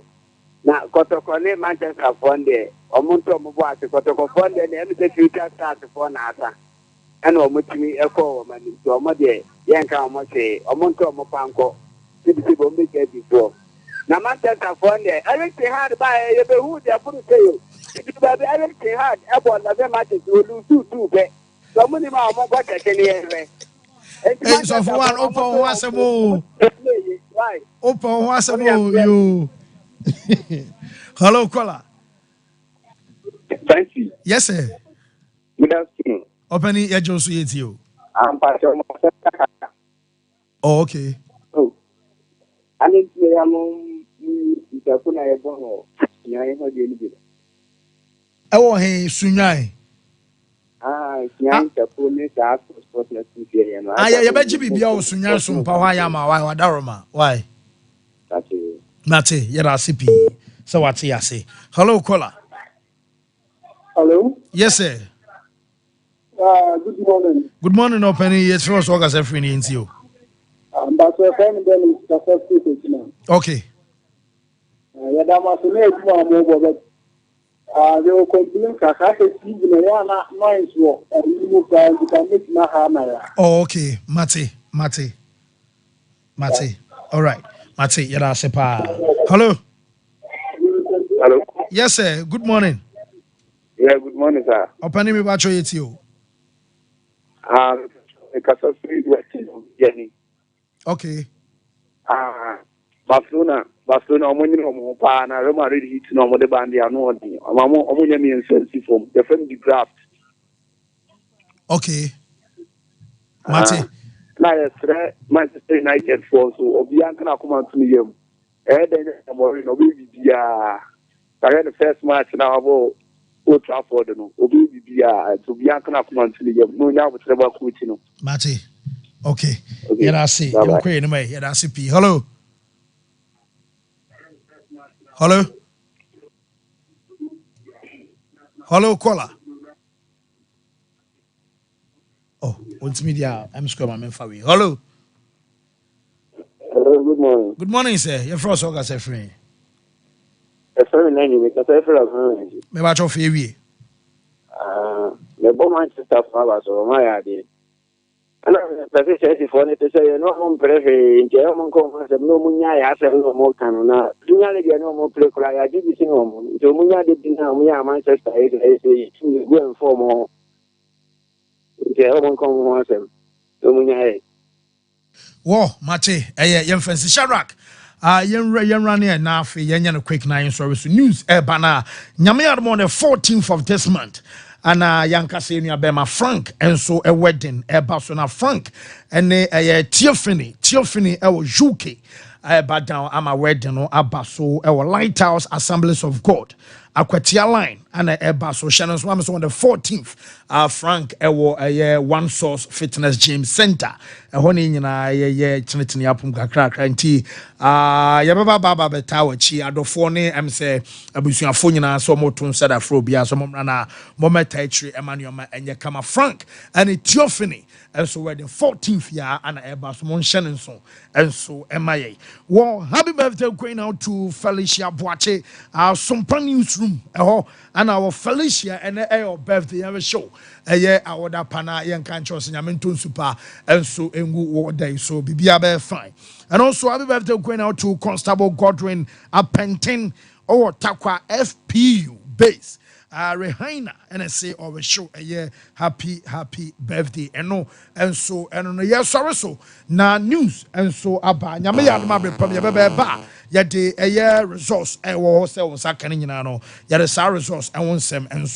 Now, Kotokone Manchester Fonde, Omunto Mubati, Kotoko Fonde, and every future starts for Nasa. And Omutimi Echo, man, to Omode, Yanka Omote, Omunto Mopanko, City Bombi before. Now, Manchester Fonde, everything hard by who they are put to you. Everything hard, about the matches will lose two, somebody more got a 10 years. Hey, so for one, open once a more. Open once a more, you. Hello, caller. Thank you. Yes, sir. Good afternoon. Opening your Josu yet you. I'm Pastor. Oh, okay. Oh. I need to say, I'm Itakuna Ebono. I know the end. Oh, hey, Sunyai. Nyan Tapuni, that's what let's see. I bet you be Sunyai Sompa. Why am I? Daroma? Why? Mate, yada sipi. So what I say? Hello, caller. Hello. Yes, sir. Good morning. Good morning, Opening. Yes, first August every into you. But your friend then is the first people. Okay. Yada Masune, but they will complain that I can see the noise war and you can make my hammer. Oh, okay. Mate. All right. Mate, yada sepa. Hello. Hello. Yes, sir. Good morning. Yeah, good morning, sir. Opening me back to you. Okay. Barcelona, omunye no mo pa na Real Madrid hit no mo de band ya no odi. Omunye mi ensensi form. The friend the draft. Okay. Mate. Na yesterday Manchester United for so obi an kana come to me yam. Den mo no bi bia. The first match na abo Old Trafford no. Obi bia to bi an kana come to me yam. No nya wo treba coach no. Mate. Okay. Yada see. You quay no me. Yada see P. Hello. Hello. Hello, caller. Oh, what's media? I'm square my for you. Hello. Hello, good morning. Good morning, sir. You're first August free. Sorry, name because I feel like me about your favorite. The bomb Manchester Fabas or my idea. And I'm specifically for it to say, no one prefer in German conference, no Munya, I have no more canona. Do you no more play cry? I did this in home. So Munya did now, we are Manchester, I say, go and form more German conference. So Munya. Whoa, Mate, yem fancy Sharak. Yen running now for yen quick nine service news. Bana, Nyamia on the 14th of this month. And Yanka Senior Bema Frank, and so a wedding, a Basona Frank, and a Tiffany, our Juke, but down I'm a wedding or Abaso, our Lighthouse Assemblies of God, Aquatia Line, and a Baso Shannon's Mama's on the 14th. Frank, a One Source Fitness Gym Center, a honey in a Trinity Apum Crack and tea. Yababa Baba Betawachi, Adofone, I'm say, Abusia Fonina, so more to said Afrobia, so Momrana, Mometaichi, Emmanuel, and Yakama Frank, and a Theophany, and so we're the 14th year, and a Bas Mon Shannon, and so MIA. Well, happy birthday going out to Felicia Boache, our Sompa newsroom, and our Felicia, and our birthday ever show. Our Dapana, Yan Canchos, and Yamentun Super, and so in good day, so be fine. And also, happy birthday going out to Constable Godwin Apentin or Takwa FPU base. Rehaina and I say over show a year happy birthday and so yes sorry so na news and so aba nyame ya ma bre pam ya ba ya de a year resource e wo se wo sakane nyina no ya de sa resource e won sem and